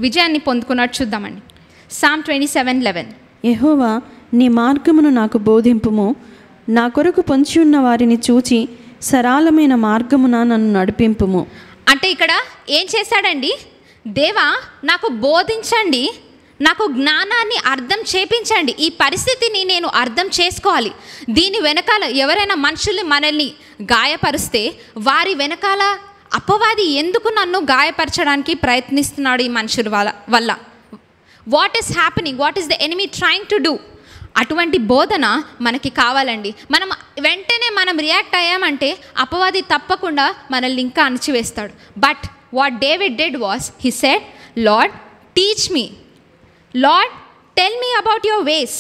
విజయాన్ని పొందుకున్నాడు చూద్దామండి. Psalm 27:11. యెహోవా నీ మార్గమును నాకు బోధింపుము, నా కొరకు పొంచి ఉన్న వారిని చూచి సరళమైన మార్గమున నన్ను నడిపింపుము. అంటే ఇక్కడ ఏం చేశాడండి? దేవా నాకు బోధించండి, నాకు జ్ఞానాన్ని అర్థం చేపించండి, ఈ పరిస్థితిని నేను అర్థం చేసుకోవాలి. దీని వెనకాల ఎవరైనా మనుషులు మనల్ని గాయపరిస్తే వారి వెనకాల అపవాది ఎందుకు నన్ను గాయపరచడానికి ప్రయత్నిస్తున్నాడు ఈ మనుషుల వల్ల? What is happening? What is the enemy trying to do? అటువంటి బోధన మనకి కావాలండి. వెంటనే మనం రియాక్ట్ అయ్యామంటే అపవాది తప్పకుండా మనల్ని ఇంకా అణచివేస్తాడు. But what David did was, he said, Lord, teach me. Lord, tell me about your ways.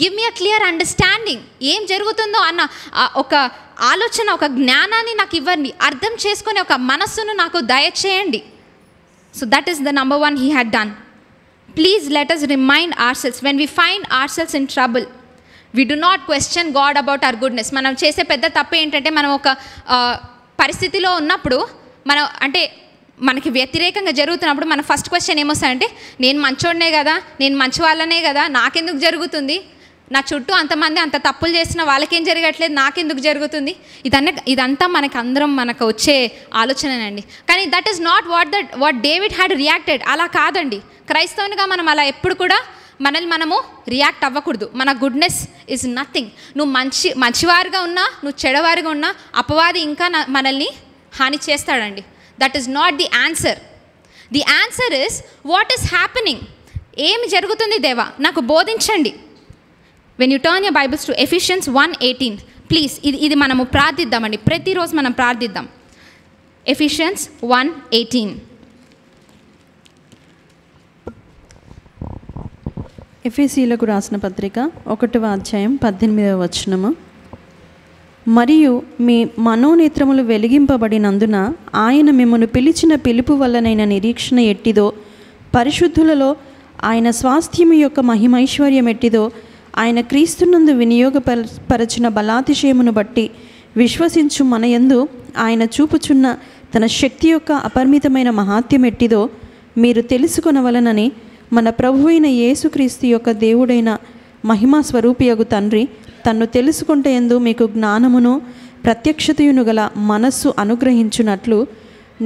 Give me a clear understanding. ఏం జరుగుతుందో అన్న ఒక ఆలోచన, ఒక జ్ఞానాన్ని నాకు ఇవ్వండి, అర్థం చేసుకునే ఒక మనస్సును నాకు దయచేయండి. So that is the number 1 he had done. Please let us remind ourselves when we find ourselves in trouble, we do not question God about our goodness. మనం చేసే పెద్ద తప్పు ఏంటంటే మనం ఒక పరిస్థితిలో ఉన్నప్పుడు మనం అంటే మనకి వ్యతిరేకంగా జరుగుతున్నప్పుడు మన ఫస్ట్ క్వశ్చన్ ఏమొస్తాయంటే నేను మంచోడనే కదా, నేను మంచి వాళ్ళనే కదా, నాకెందుకు జరుగుతుంది, నా చుట్టూ అంతమంది అంత తప్పులు చేసిన వాళ్ళకేం జరగట్లేదు, నాకెందుకు జరుగుతుంది, ఇదంతా మనకు వచ్చే ఆలోచనేనండి. కానీ that is not what David had reacted. అలా కాదండి. క్రైస్తవునిగా మనం అలా ఎప్పుడు కూడా మనము రియాక్ట్ అవ్వకూడదు. మన గుడ్నెస్ ఈజ్ నథింగ్. నువ్వు మంచివారిగా ఉన్నా, నువ్వు చెడవారిగా ఉన్నా, అపవాది ఇంకా మనల్ని హాని చేస్తాడండి. That is not the answer. The answer is what is happening. ఏమి జరుగుతుంది దేవా, నాకు బోధించండి. When you turn your Bibles to Ephesians 1:18 please, ఇది మనము ప్రార్థిద్దామండి. ప్రతిరోజు మనం ప్రార్థిద్దాం. ఎఫిషియన్స్ 1:18. ఎఫెసీయులకు రాసిన పత్రిక 1వ అధ్యాయం 18వ వచనము. మరియు మీ మనోనేత్రములు వెలిగింపబడినందున ఆయన మిమ్మల్ని పిలిచిన పిలుపు వల్లనైన నిరీక్షణ ఎట్టిదో, పరిశుద్ధులలో ఆయన స్వాస్థ్యము యొక్క మహిమైశ్వర్యం ఎట్టిదో, ఆయన క్రీస్తునందు వినియోగపరచిన బలాతిశయమును బట్టి విశ్వసించు మనయందు ఆయన చూపుచున్న తన శక్తి యొక్క అపరిమితమైన మహాత్యం ఎట్టిదో మీరు తెలుసుకొనవలనని మన ప్రభు అయిన యేసుక్రీస్తు యొక్క దేవుడైన మహిమా స్వరూపియగు తండ్రి తన్ను తెలుసుకుంటే యందు మీకు జ్ఞానమును ప్రత్యక్షతయును గల మనస్సు అనుగ్రహించున్నట్లు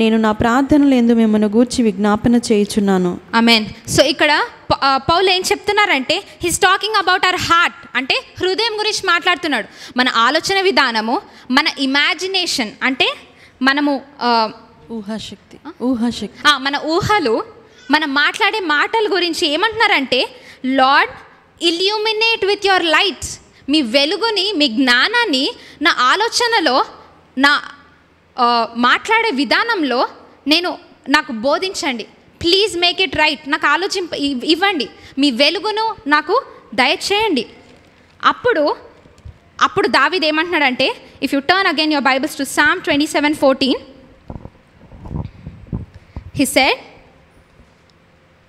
నేను నా ప్రార్థనలందు మిమ్మల్ని గూర్చి విజ్ఞాపన చేయుచున్నాను. ఆమేన్. సో ఇక్కడ పౌలు ఏం చెప్తున్నారంటే he's talking about our heart, అంటే హృదయం గురించి మాట్లాడుతున్నాడు. మన ఆలోచన విధానము, మన ఇమాజినేషన్ అంటే మనము ఊహాశక్తి మన ఊహలు, మనం మాట్లాడే మాటల గురించి ఏమంటున్నారంటే Lord illuminate with your lights. మీ వెలుగుని, మీ జ్ఞానాన్ని నా ఆలోచనలో, నా మాట్లాడే విధానంలో నాకు బోధించండి. Please make it right. నాకు ఇవ్వండి. మీ వెలుగును నాకు దయచేయండి. అప్పుడు దావీదు ఏమంటున్నాడంటే, if you turn again your Bibles to Psalm 27:14 he said,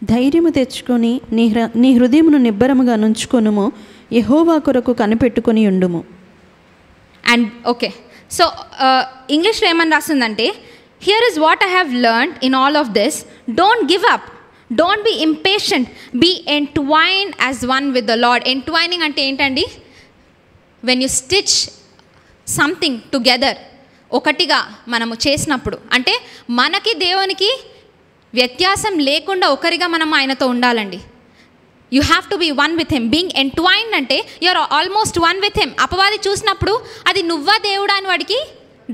ధైర్యము తెచ్చుకొని నీ హృదయమును నిబ్బరముగా నుంచుకొనుము, యెహోవా కొరకు కనిపెట్టుకొని ఉండుము. అండ్ ఓకే, సో ఇంగ్లీష్లో ఏమని రాస్తుందంటే, here is what I have learned in all of this, don't give up, don't be impatient, be entwined as one with the Lord. Entwining అంటే ఏంటండి? When you stitch something together, ఒకటిగా మనము చేసినప్పుడు, అంటే మనకి దేవునికి వ్యత్యాసం లేకుండా ఒకరిగా మనం ఆయనతో ఉండాలండి. You have to be one with him. Being entwined అంటే you're almost one with him. అపవాది చూసినప్పుడు అది నువ్వా దేవుడా అని వాడికి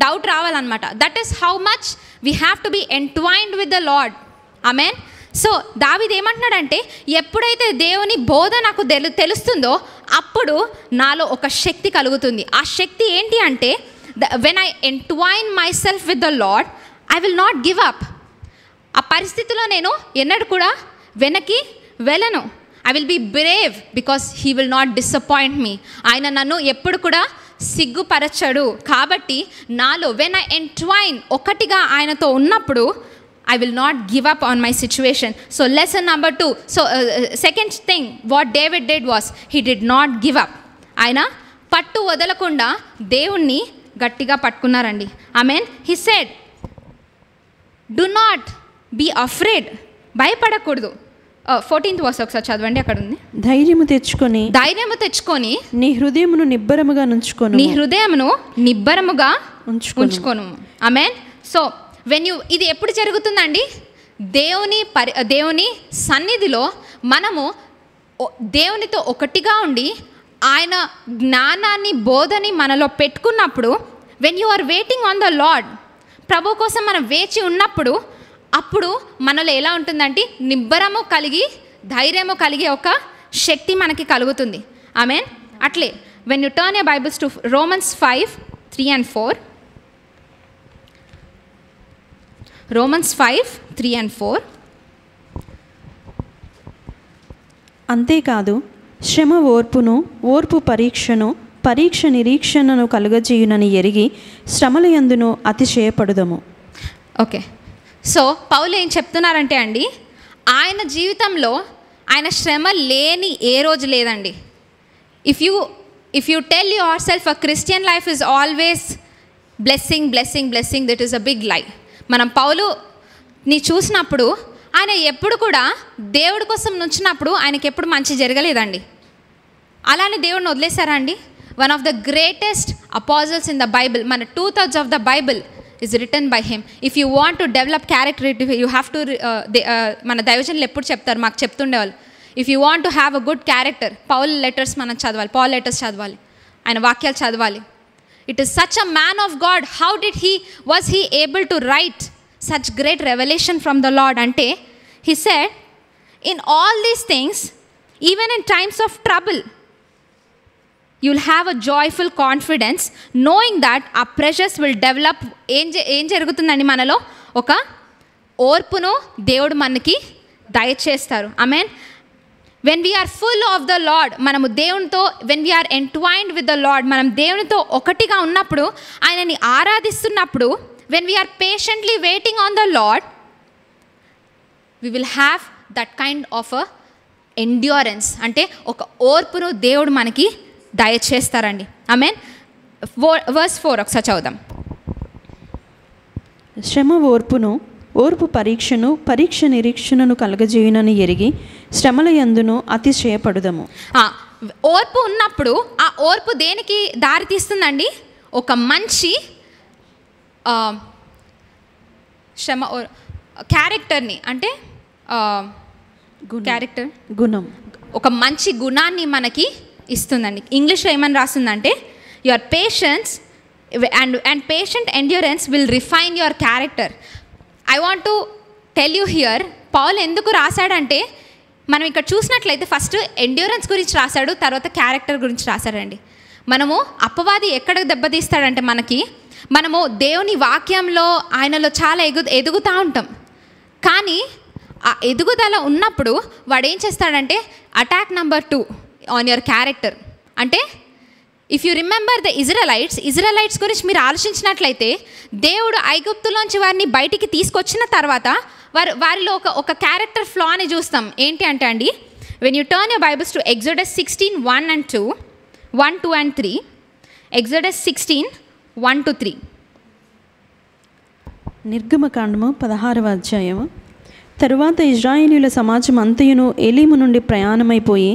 డౌట్ రావాలన్నమాట. That is how much we have to be entwined with the Lord. Amen. So దావీదు ఏమంటున్నాడంటే, ఎప్పుడైతే దేవుని బోధ నాకు తెలుస్తుందో అప్పుడు నాలో ఒక శక్తి కలుగుతుంది. ఆ శక్తి ఏంటి అంటే, when I entwine myself with the Lord I will not give up. ఆ పరిస్థితిలో నేను ఎన్నడూ కూడా వెనక్కి వెళ్ళను. I will be brave because he will not disappoint me. ఆయన నన్ను ఎప్పుడు కూడా సిగ్గుపరచడు. కాబట్టి నాలో వెన్ ఐ ఎంట్వైన్, ఒకటిగా ఆయనతో ఉన్నప్పుడు I will not give up on my situation. So lesson number 2. So second thing what David did was he did not give up. ఆయన పట్టు వదలకుండా దేవుణ్ణి గట్టిగా పట్టుకున్నారండి. Amen. He said, do not be afraid. భయపడకూడదు. 14th verse ఒకసారి చదవండి, అక్కడ ఉంది. ధైర్యము తెచ్చుకొని నీ హృదయమును నిబ్బరముగా ఉంచుకొను. ఆమెన్. సో ఇది ఎప్పుడు జరుగుతుందండి? దేవుని సన్నిధిలో మనము దేవునితో ఒకటిగా ఉండి ఆయన జ్ఞానాన్ని, బోధని మనలో పెట్టుకున్నప్పుడు, when you are waiting on the Lord, ప్రభు కోసం మనం వేచి ఉన్నప్పుడు, అప్పుడు మనలో ఎలా ఉంటుందంటే నిబ్బరము కలిగి, ధైర్యము కలిగే ఒక శక్తి మనకి కలుగుతుంది. ఆమెన్. అట్లే when you turn your Bibles to Romans 5:3 and 4. Romans 5:3 and 4. అంతేకాదు శ్రమ ఓర్పు పరీక్ష నిరీక్షణను కలుగజేయునని ఎరిగి శ్రమలయందును అతిశయపడుదము. ఓకే, సో పౌలు ఏం చెప్తున్నారంటే అండి, ఆయన జీవితంలో ఆయన శ్రమ లేని ఏ రోజు లేదండి. If you tell yourself a Christian life is always blessing blessing blessing, that is a big lie. మనం పౌలుని చూసినప్పుడు ఆయన ఎప్పుడు కూడా దేవుడి కోసం నుంచినప్పుడు ఆయనకి ఎప్పుడు మంచి జరగలేదండి. అలానే దేవుడిని వదిలేశారా అండి? One of the greatest apostles in the Bible, మన 2/3 of the Bible is written by him. If you want to develop character, you have to మన దైవజనులు ఎప్పుడు చెప్తారు, మాకు చెప్తుండేవాళ్ళు, if you want to have a good character, Paul letters మనం చదవాలి, Paul letters చదవాలి, ఆయన వాక్యాలు చదవాలి. It is such a man of God. How did was he able to write such great revolution from the Lord అంటే, he said, in all these things, even in times of trouble, you'll have a joyful confidence knowing that our pressures will develop. ఏం జరుగుతుందండి మనలో? ఒక ఓర్పును దేవుడు మనకి దయచేస్తారు. ఆమేన్. when we are full of the Lord, మనము దేవునితో, when we are entwined with the Lord, మనం దేవునితో ఒకటిగా ఉన్నప్పుడు, ఆయనని ఆరాధిస్తున్నప్పుడు, when we are patiently waiting on the Lord, we will have that kind of a endurance. అంటే ఒక ఓర్పును దేవుడు మనకి దయచేస్తారండి. ఆమేన్. వర్స్ 4 ఒకసారి చదువుదాం. శ్రమ ఓర్పును, ఓర్పు పరీక్షను, పరీక్ష నిరీక్షణను కలగజేయునని ఎరిగి శ్రమల యందును అతిశయపడుదము. ఓర్పు ఉన్నప్పుడు ఆ ఓర్పు దేనికి దారి తీస్తుందండి? ఒక మంచి శ్రమ క్యారెక్టర్ని, అంటే క్యారెక్టర్ గుణం, ఒక మంచి గుణాన్ని మనకి ఇస్తుందండి. ఇంగ్లీష్లో ఏమని రాస్తుందంటే, your patience and patient endurance will refine your character. I want to tell you here, Paul ఎందుకు రాశాడంటే, మనం ఇక్కడ చూసినట్లయితే ఫస్ట్ ఎండ్యూరెన్స్ గురించి రాశాడు, తర్వాత క్యారెక్టర్ గురించి రాశాడండి. మనము అపవాది ఎక్కడ దెబ్బతీస్తాడంటే, మనము దేవుని వాక్యంలో ఆయనలో చాలా ఎదుగుతూ ఉంటాం. కానీ ఆ ఎదుగుదల ఉన్నప్పుడు వాడు ఏం చేస్తాడంటే, attack number 2 on your character. అంటే if you remember the Israelites గురించి మీరు ఆలోచించినట్లయితే, దేవుడు ఐగుప్తులోంచి వారిని బయటికి తీసుకొచ్చిన తర్వాత వారిలో ఒక క్యారెక్టర్ ఫ్లాని చూస్తాం. ఏంటి అంటే అండి, when you turn your Bibles to exodus 16:1 2 and 3, exodus 16:1-3. నిర్గమకాండము 16వ అధ్యాయము. తరువాత ఇశ్రాయేలీయుల సమాజం అంతయును ఏలీము నుండి ప్రయాణమైపోయి,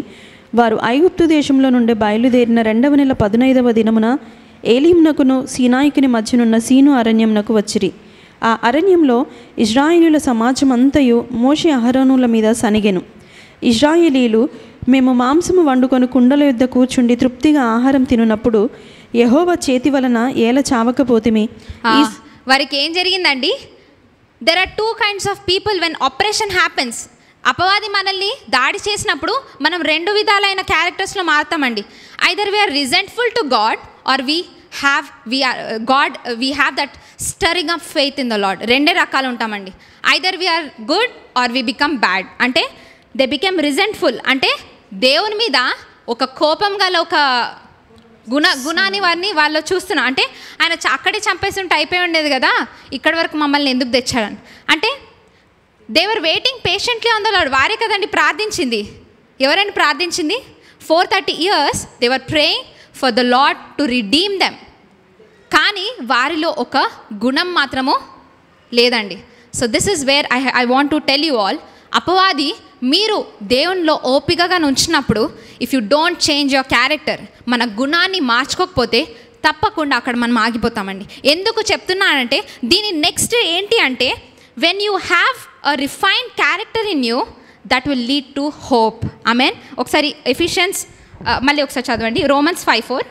వారు ఐగుప్తు దేశంలో నుండి బయలుదేరిన 2వ నెల 15వ దినమున ఏలీమునకును సీనాయికిని మధ్యనున్న సీను అరణ్యమునకు వచ్చిరి. ఆ అరణ్యంలో ఇశ్రాయేలీయుల సమాజం అంతయు మోషే అహరోనుల మీద సనిగెను. ఇశ్రాయేలీయులు, మేము మాంసము వండుకొని కుండల యొద్ద కూర్చుండి తృప్తిగా ఆహారం తినున్నప్పుడు యెహోవా చేతి వలన ఏల చావకపోతిమి. వారికి ఏం జరిగిందండి? There are 2 kinds of people when oppression happens. అపవాది మనల్ని దాడి చేసినప్పుడు మనం 2 విధాలైన క్యారెక్టర్స్లో మారుతామండి. Either we're resentful to God or we have that stirring up faith in the Lord. 2 రకాలు ఉంటామండి. Either we're good or we become bad. అంటే దే బికమ్ రిజెంట్ఫుల్, అంటే దేవుని మీద ఒక కోపం గల ఒక గుణాన్ని వాళ్ళు చూస్తున్నాం. అంటే ఆయన అక్కడే చంపేసి ఉంటే అయిపోయి ఉండేది కదా, ఇక్కడి వరకు మమ్మల్ని ఎందుకు తెచ్చాడని. అంటే they were waiting patiently on the Lord. వారే కదండి ప్రార్థించింది. ఎవరండి ప్రార్థించింది? 430 years they were praying for the Lord to redeem them. కానీ వారిలో ఒక గుణం మాత్రము లేదండి. So this is where I want to tell you all, అపవాది మీరు దేవునిలో ఓపికగా ఉంచినప్పుడు, if you don't change your character, మన గుణాన్ని మార్చుకోకపోతే తప్పకుండా అక్కడ మనం ఆగిపోతామండి. ఎందుకు చెప్తున్నానంటే, దీని నెక్స్ట్ ఏంటి అంటే, when you have a refined character in you, that will lead to hope. Amen. ఒకసారి ఎఫిషియన్స్ మళ్ళీ ఒకసారి చదవండి. Romans 5:4.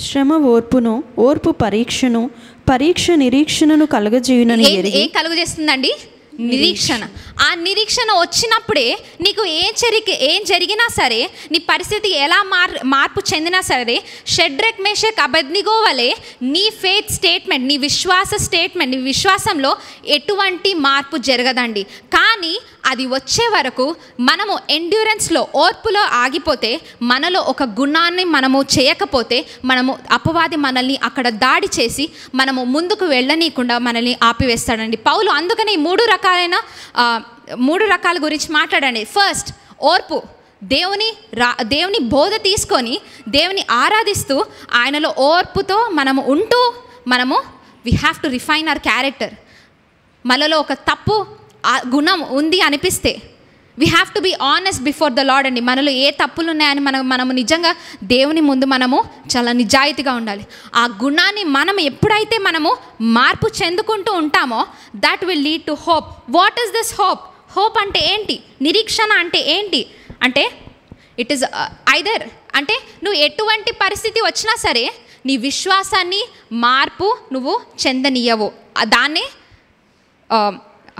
శ్రమ ఓర్పును, ఓర్పు పరీక్షను, పరీక్ష నిరీక్షణను కలుగజేయునని ఎరిగి. ఏం కలుగజేస్తుందండి? నిరీక్షణ. ఆ నిరీక్షణ వచ్చినప్పుడే నీకు ఏం జరిగినా సరే, నీ పరిస్థితి ఎలా మార్పు చెందినా సరే, షడ్రక్ మేషక్ అబేద్నెగో వలె నీ ఫెయిత్ స్టేట్మెంట్, నీ విశ్వాస స్టేట్మెంట్, నీ విశ్వాసంలో ఎటువంటి మార్పు జరగదండి. కానీ అది వచ్చే వరకు మనము ఎండ్యూరెన్స్లో, ఓర్పులో ఆగిపోతే, మనలో ఒక గుణాన్ని మనము చేయకపోతే, మనము అపవాది మనల్ని అక్కడ దాడి చేసి మనము ముందుకు వెళ్ళనీయకుండా మనల్ని ఆపివేస్తాడండి. పౌలు అందుకని 3 రకాల గురించి మాట్లాడండి. ఫస్ట్, ఓర్పు. దేవుని బోధ తీసుకొని దేవుని ఆరాధిస్తూ ఆయనలో ఓర్పుతో మనము ఉంటూ we have to refine our character. మనలో ఒక తప్పు గుణం ఉంది అనిపిస్తే we have to be honest before the Lord అండి. మనలో ఏ తప్పులు ఉన్నాయని మనము నిజంగా దేవుని ముందు మనము చాలా నిజాయితీగా ఉండాలి. ఆ గుణాన్ని మనం ఎప్పుడైతే మనము మార్పు చెందుకుంటూ ఉంటామో that will lead to hope. What is this hope? Hope అంటే ఏంటి? నిరీక్షణ అంటే ఏంటి అంటే ఇట్ ఈస్ ఐదర్ అంటే నువ్వు ఎటువంటి పరిస్థితి వచ్చినా సరే నీ విశ్వాసాన్ని మార్పు నువ్వు చెందనీయవు. దాన్నే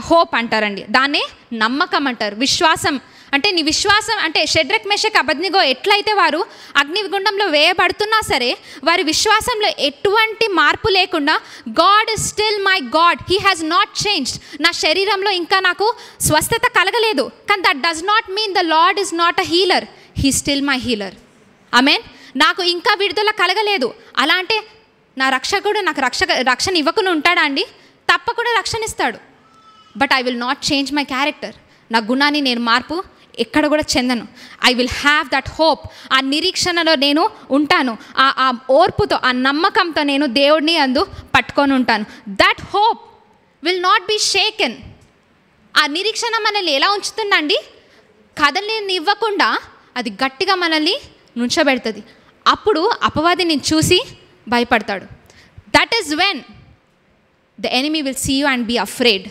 హోప్ అంటారండి, దాన్నే నమ్మకం అంటారు. విశ్వాసం అంటే నీ విశ్వాసం అంటే షడ్రక్ మెషక్ అబద్నిగో ఎట్లయితే వారు అగ్నిగుండంలో వేయబడుతున్నా సరే వారి విశ్వాసంలో ఎటువంటి మార్పు లేకుండా God is still my God, he has not changed. నా శరీరంలో ఇంకా నాకు స్వస్థత కలగలేదు, కానీ that does not mean the Lord is not a healer, he still my healer. Amen. నాకు ఇంకా విడుదల కలగలేదు, అలా అంటే నా రక్షకుడు నాకు రక్షణ ఇవ్వకుండా ఉంటాడా అండి? తప్పకుండా రక్షణ ఇస్తాడు. But I will not change my character. నా గుణాన్ని నేను మార్పు ఎక్కడ కూడా చెందను. I will have that hope. ఆ నిరీక్షణలో నేను ఉంటాను. ఆ ఓర్పుతో ఆ నమ్మకంతో నేను దేవుడిని అందు పట్టుకొని ఉంటాను. That hope will not be shaken. ఆ నిరీక్షణ మనల్ని ఎలా ఉంచుతుందండి? కదలిని ఇవ్వకుండా అది గట్టిగా మనల్ని నుంచోబెడుతుంది. అప్పుడు అపవాది నేను చూసి భయపడతాడు. That is when the enemy will see you and be afraid.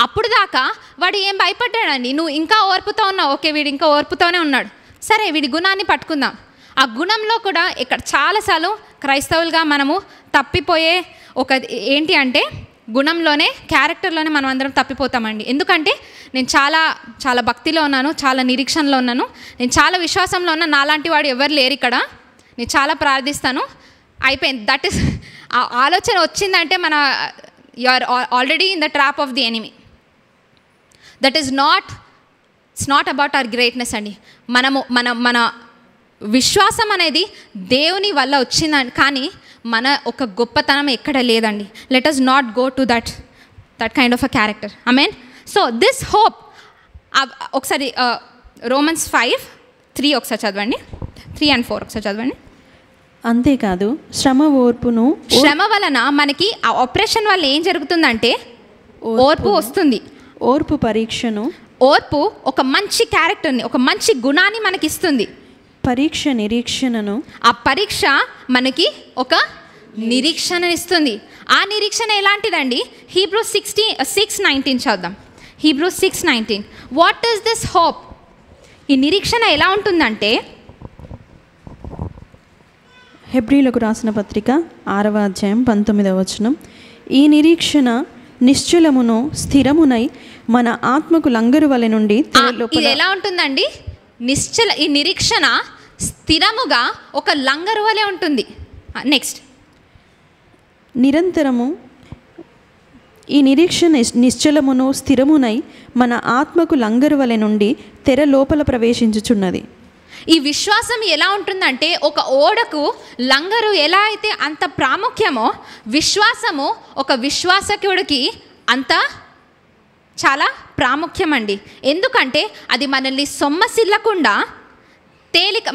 అప్పుడు దాకా వాడు ఏం భయపడ్డాడండి, నువ్వు ఇంకా ఓర్పుతో ఉన్నావు, ఓకే వీడు ఇంకా ఓర్పుతోనే ఉన్నాడు, సరే వీడి గుణాన్ని పట్టుకుందాం. ఆ గుణంలో కూడా ఇక్కడ చాలాసార్లు క్రైస్తవులుగా మనము తప్పిపోయే ఒక ఏంటి అంటే గుణంలోనే క్యారెక్టర్లోనే మనం అందరం తప్పిపోతామండి. ఎందుకంటే నేను చాలా చాలా భక్తిలో ఉన్నాను, చాలా నిరీక్షణలో ఉన్నాను, నేను చాలా విశ్వాసంలో ఉన్నాను, నాలాంటి వాడు ఎవరు లేరు ఇక్కడ, నేను చాలా ప్రార్థిస్తాను, అయిపోయింది. దట్ ఈస్ ఆ ఆలోచన వచ్చిందంటే you are already in the trap of the enemy. That is it's not about our greatness అండి. మన విశ్వాసం అనేది దేవుని వల్ల వచ్చిందని, కానీ మన ఒక గొప్పతనం ఎక్కడ లేదండి. Let us not go to that kind of a character. Amen. So this hope ఒకసారి రోమన్స్ 5:3 ఒకసారి చదవండి, 3 and 4 ఒకసారి చదవండి. అంతేకాదు శ్రమ వలన మనకి ఆ ఆపరేషన్ వల్ల ఏం జరుగుతుందంటే ఓర్పు వస్తుంది. ఓర్పు ఒక మంచి క్యారెక్టర్ని, ఒక మంచి గుణాన్ని మనకి ఇస్తుంది. నిరీక్షణను, ఆ పరీక్ష మనకి ఒక నిరీక్షణ ఇస్తుంది. ఆ నిరీక్షణ ఎలాంటిదండి? Hebrews 6:19 చదువుదాం. Hebrews 6:19. What is this hope? ఈ నిరీక్షణ ఎలా ఉంటుందంటే హెబ్రీలకు రాసిన పత్రిక 6వ అధ్యాయం 19వ వచనం. ఈ నిరీక్షణ నిశ్చలమును స్థిరమునై మన ఆత్మకు లంగరు వలె నుండి. ఇది ఎలా ఉంటుందండి? ఈ నిరీక్షణ స్థిరముగా ఒక లంగరు వలె ఉంటుంది. నెక్స్ట్, నిరంతరము ఈ నిరీక్షణ నిశ్చలమును స్థిరమునై మన ఆత్మకు లంగరు వలె నుండి తెర లోపల ప్రవేశించుచున్నది. ఈ విశ్వాసం ఎలా ఉంటుందంటే ఒక ఓడకు లంగరు ఎలా అయితే అంత ప్రాముఖ్యమో విశ్వాసము ఒక విశ్వాసకుడికి అంత చాలా ప్రాముఖ్యమండి. ఎందుకంటే అది మనల్ని సొమ్మసిల్లకుండా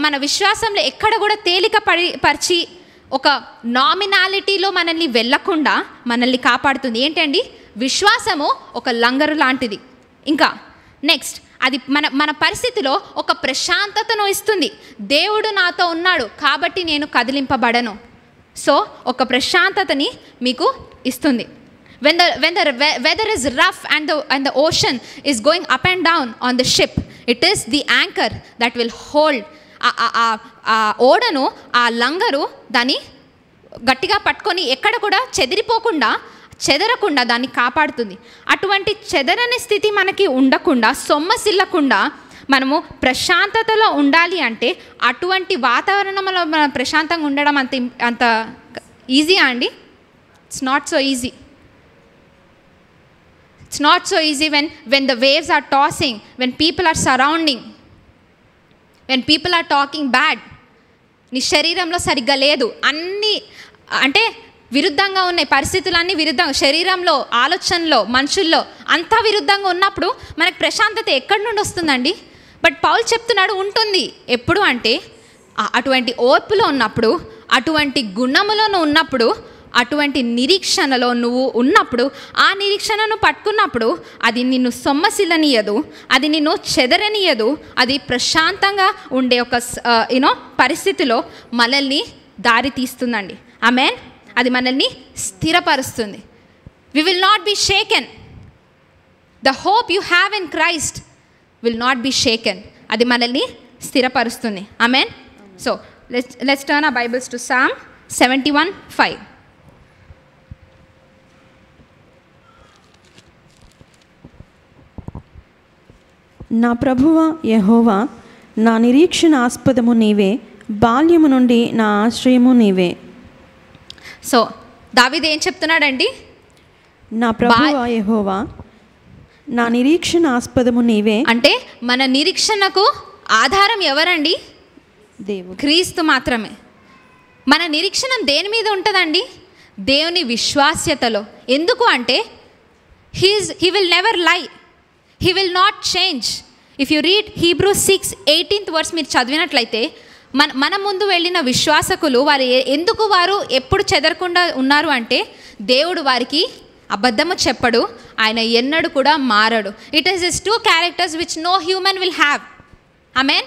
మన విశ్వాసంలో ఎక్కడ కూడా పరిచి ఒక నామినాలిటీలో మనల్ని వెళ్ళకుండా మనల్ని కాపాడుతుంది. ఏంటండి? విశ్వాసము ఒక లంగరు లాంటిది. ఇంకా నెక్స్ట్, అది మన పరిస్థితిలో ఒక ప్రశాంతతను ఇస్తుంది. దేవుడు నాతో ఉన్నాడు కాబట్టి నేను కదిలింపబడను. సో ఒక ప్రశాంతతని మీకు ఇస్తుంది. when the weather is rough and the ocean is going up and down on the ship, it is the anchor that will hold ఆ ఓడను, ఆ లంగరు దాన్ని గట్టిగా పట్టుకొని ఎక్కడ కూడా చెదరకుండా దాన్ని కాపాడుతుంది. అటువంటి చెదరని స్థితి మనకి ఉండకుండా, సొమ్మసిల్లకుండా మనము ప్రశాంతతలో ఉండాలి అంటే అటువంటి వాతావరణంలో మనం ప్రశాంతంగా ఉండడం అంత ఈజీయా అండి? It's not so easy. It's not so easy when the waves are tossing, when people are surrounding, when people are talking bad. నీ శరీరంలో సరిగ్గా లేదు, అన్నీ అంటే విరుద్ధంగా ఉన్నాయి, పరిస్థితులన్నీ విరుద్ధంగా, శరీరంలో, ఆలోచనలో, మనుషుల్లో అంతా విరుద్ధంగా ఉన్నప్పుడు మనకు ప్రశాంతత ఎక్కడి నుండి వస్తుందండి? బట్ పౌలు చెప్తున్నాడు ఉంటుంది. ఎప్పుడు అంటే అటువంటి ఓర్పులో ఉన్నప్పుడు, అటువంటి గుణములో నువ్వు ఉన్నప్పుడు, అటువంటి నిరీక్షణలో నువ్వు ఉన్నప్పుడు, ఆ నిరీక్షణను పట్టుకున్నప్పుడు అది నిన్ను సొమ్మసిల్లనీయదు, అది నిన్ను చెదరనీయదు, అది ప్రశాంతంగా ఉండే ఒక పరిస్థితిలో మనల్ని దారి తీస్తుందండి. ఆమేన్. అది మనల్ని స్థిరపరుస్తుంది. We will not be shaken. The hope you have in Christ will not be shaken. అది మనల్ని స్థిరపరుస్తుంది. Amen. So let's turn our Bibles to Psalm 71:5. నా ప్రభువా యెహోవా, నా నిరీక్షణ ఆస్పదము నీవే, బాల్యము నుండి నా ఆశ్రయము నీవే. సో దావీదు ఏం చెప్తున్నాడండి? నా ప్రభువా యెహోవా, నా నిరీక్షణ ఆస్పదము నీవే. అంటే మన నిరీక్షణకు ఆధారం ఎవరండి? దేవుడు, క్రీస్తు మాత్రమే. మన నిరీక్షణ దేని మీద ఉంటుందండి? దేవుని విశ్వాస్యతలో. ఎందుకు అంటే హీ విల్ నెవర్ లై, he will not change. If you read Hebrews 6:18 మీరు చదివినట్లయితే మన ముందు వెళ్ళిన విశ్వాసకులు వారు ఎప్పుడు చెదరకుండా ఉన్నారు అంటే దేవుడు వారికి అబద్ధము చెప్పడు, ఆయన ఎన్నడూ కూడా మారడు. It is his 2 characters which no human will have. Amen.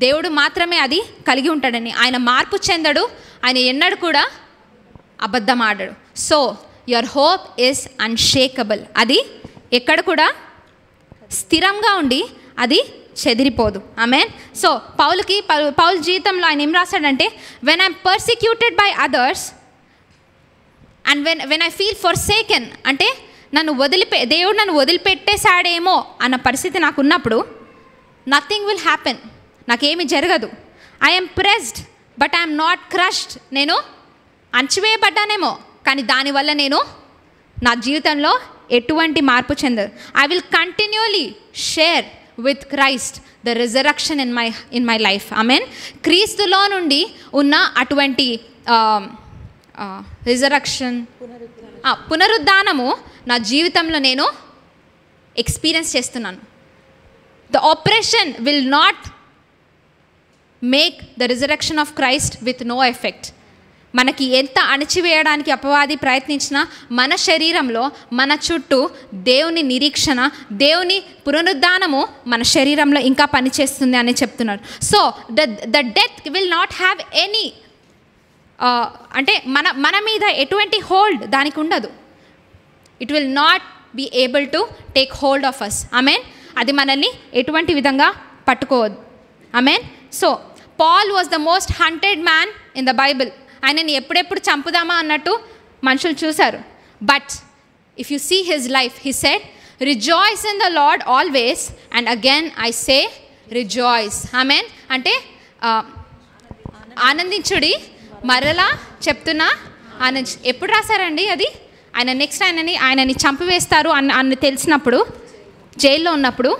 దేవుడు మాత్రమే అది కలిగి ఉంటాడని. ఆయన మార్పు చెందడు, ఆయన ఎన్నడూ కూడా అబద్ధం ఆడడు. So your hope is unshakable. అది ఎక్కడ కూడా స్థిరంగా ఉండి అది చెదిరిపోదు. ఆమేన్. సో పౌలు జీవితంలో ఆయన ఏం రాశాడంటే, when I'm persecuted by others and when I feel forsaken, అంటే దేవుడు నన్ను వదిలిపెట్టేశాడేమో అన్న పరిస్థితి నాకు ఉన్నప్పుడు, నథింగ్ విల్ హ్యాపెన్, నాకేమీ జరగదు. I'm pressed but I'm not crushed. నేను అణచివేయబడ్డానేమో, కానీ దానివల్ల నేను నా జీవితంలో ఎటువంటి మార్పు చెందదు. I will continuously share with Christ the resurrection in my life. Amen. క్రీస్తులో నుండి ఉన్న అటువంటి రిజరక్షన్, పునరుద్ధానము నా జీవితంలో నేను ఎక్స్పీరియన్స్ చేస్తున్నాను. The operation will not make the resurrection of Christ with no effect. మనకి ఎంత అణచివేయడానికి అపవాది ప్రయత్నించినా మన శరీరంలో, మన చుట్టూ దేవుని నిరీక్షణ, దేవుని పునరుద్ధానము మన శరీరంలో ఇంకా పనిచేస్తుంది అని చెప్తున్నారు. So the death will not have any అంటే మన మీద ఎటువంటి హోల్డ్ దానికి ఉండదు. It will not be able to take hold of us. Amen. అది మనల్ని ఎటువంటి విధంగా పట్టుకోవద్దు. Amen. So Paul was the most hunted man in the Bible. ఆయనని ఎప్పుడెప్పుడు చంపుదామా అన్నట్టు మనుషులు చూశారు. But if you see his life, he said, rejoice in the Lord always and again I say rejoice. ఆమేన్. అంటే ఆనందించుడి, మరలా చెప్తున్నా ఆనందించు. ఎప్పుడు రాశారండి అది? ఆయన నెక్స్ట్ ఆయనని చంపివేస్తారు అని తెలిసినప్పుడు, జైల్లో ఉన్నప్పుడు,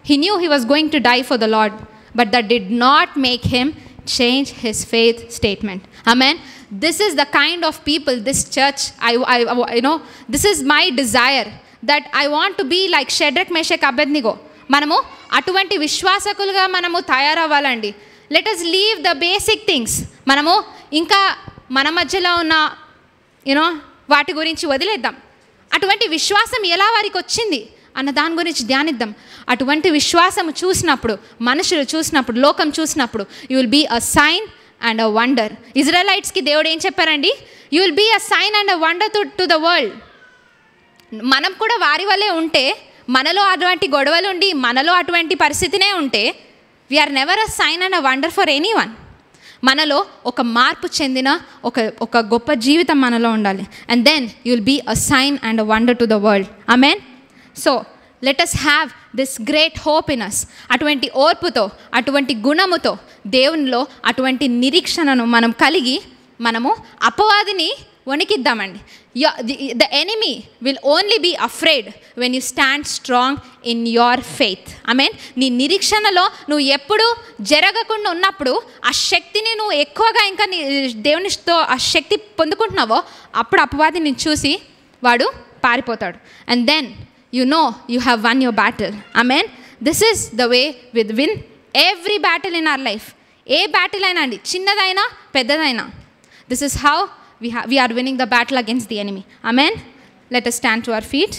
he knew he was going to die for the Lord, but that did not make him change his faith statement. Amen. This is the kind of people, this church, this is my desire, that I want to be like Shadrach, Meshach, Abednego. మనము అటువంటి విశ్వాసకులుగా మనము తయారవ్వాలండి. Let us leave the basic things. మనము ఇంకా మన మధ్యలో ఉన్న వాటి గురించి వదిలేద్దాం. అటువంటి విశ్వాసం ఎలా వారికి వచ్చింది అన్న దాని గురించి ధ్యానిద్దాం. అటువంటి విశ్వాసం చూసినప్పుడు, మనుషులు చూసినప్పుడు, లోకం చూసినప్పుడు, you will be a sign and a wonder. ఇజ్రాయలైట్స్కి దేవుడు ఏం చెప్పారండి? You will be a sign and a wonder to the world. మనం కూడా వారి వల్లే ఉంటే, మనలో అటువంటి గొడవలు ఉండి, మనలో అటువంటి పరిస్థితినే ఉంటే, we are never a sign and a wonder for anyone. మనలో ఒక మార్పు చెందిన ఒక గొప్ప జీవితం మనలో ఉండాలి. And then you will be a sign and a wonder to the world. Amen. So let us have this great hope in us. అటువంటి ఓర్పుతో, అటువంటి గుణముతో, దేవునిలో అటువంటి నిరీక్షణను మనం కలిగి మనము అపవాదిని వణికిద్దామండి. The enemy will only be afraid when you stand strong in your faith. Amen. నీ నిరీక్షణలో నువ్వు ఎప్పుడు జరగకుండా ఉన్నప్పుడు, ఆ శక్తిని నువ్వు ఎక్కువగా ఇంకా దేవునితో ఆ శక్తి పొందుకుంటున్నావో, అప్పుడు అపవాదిని చూసి వాడు పారిపోతాడు. And then you know you have won your battle. Amen. This is the way with win every battle in our life. A battle అయినా అండి, చిన్నదైనా పెద్దదైనా, this is how we are winning the battle against the enemy. Amen. Let us stand to our feet.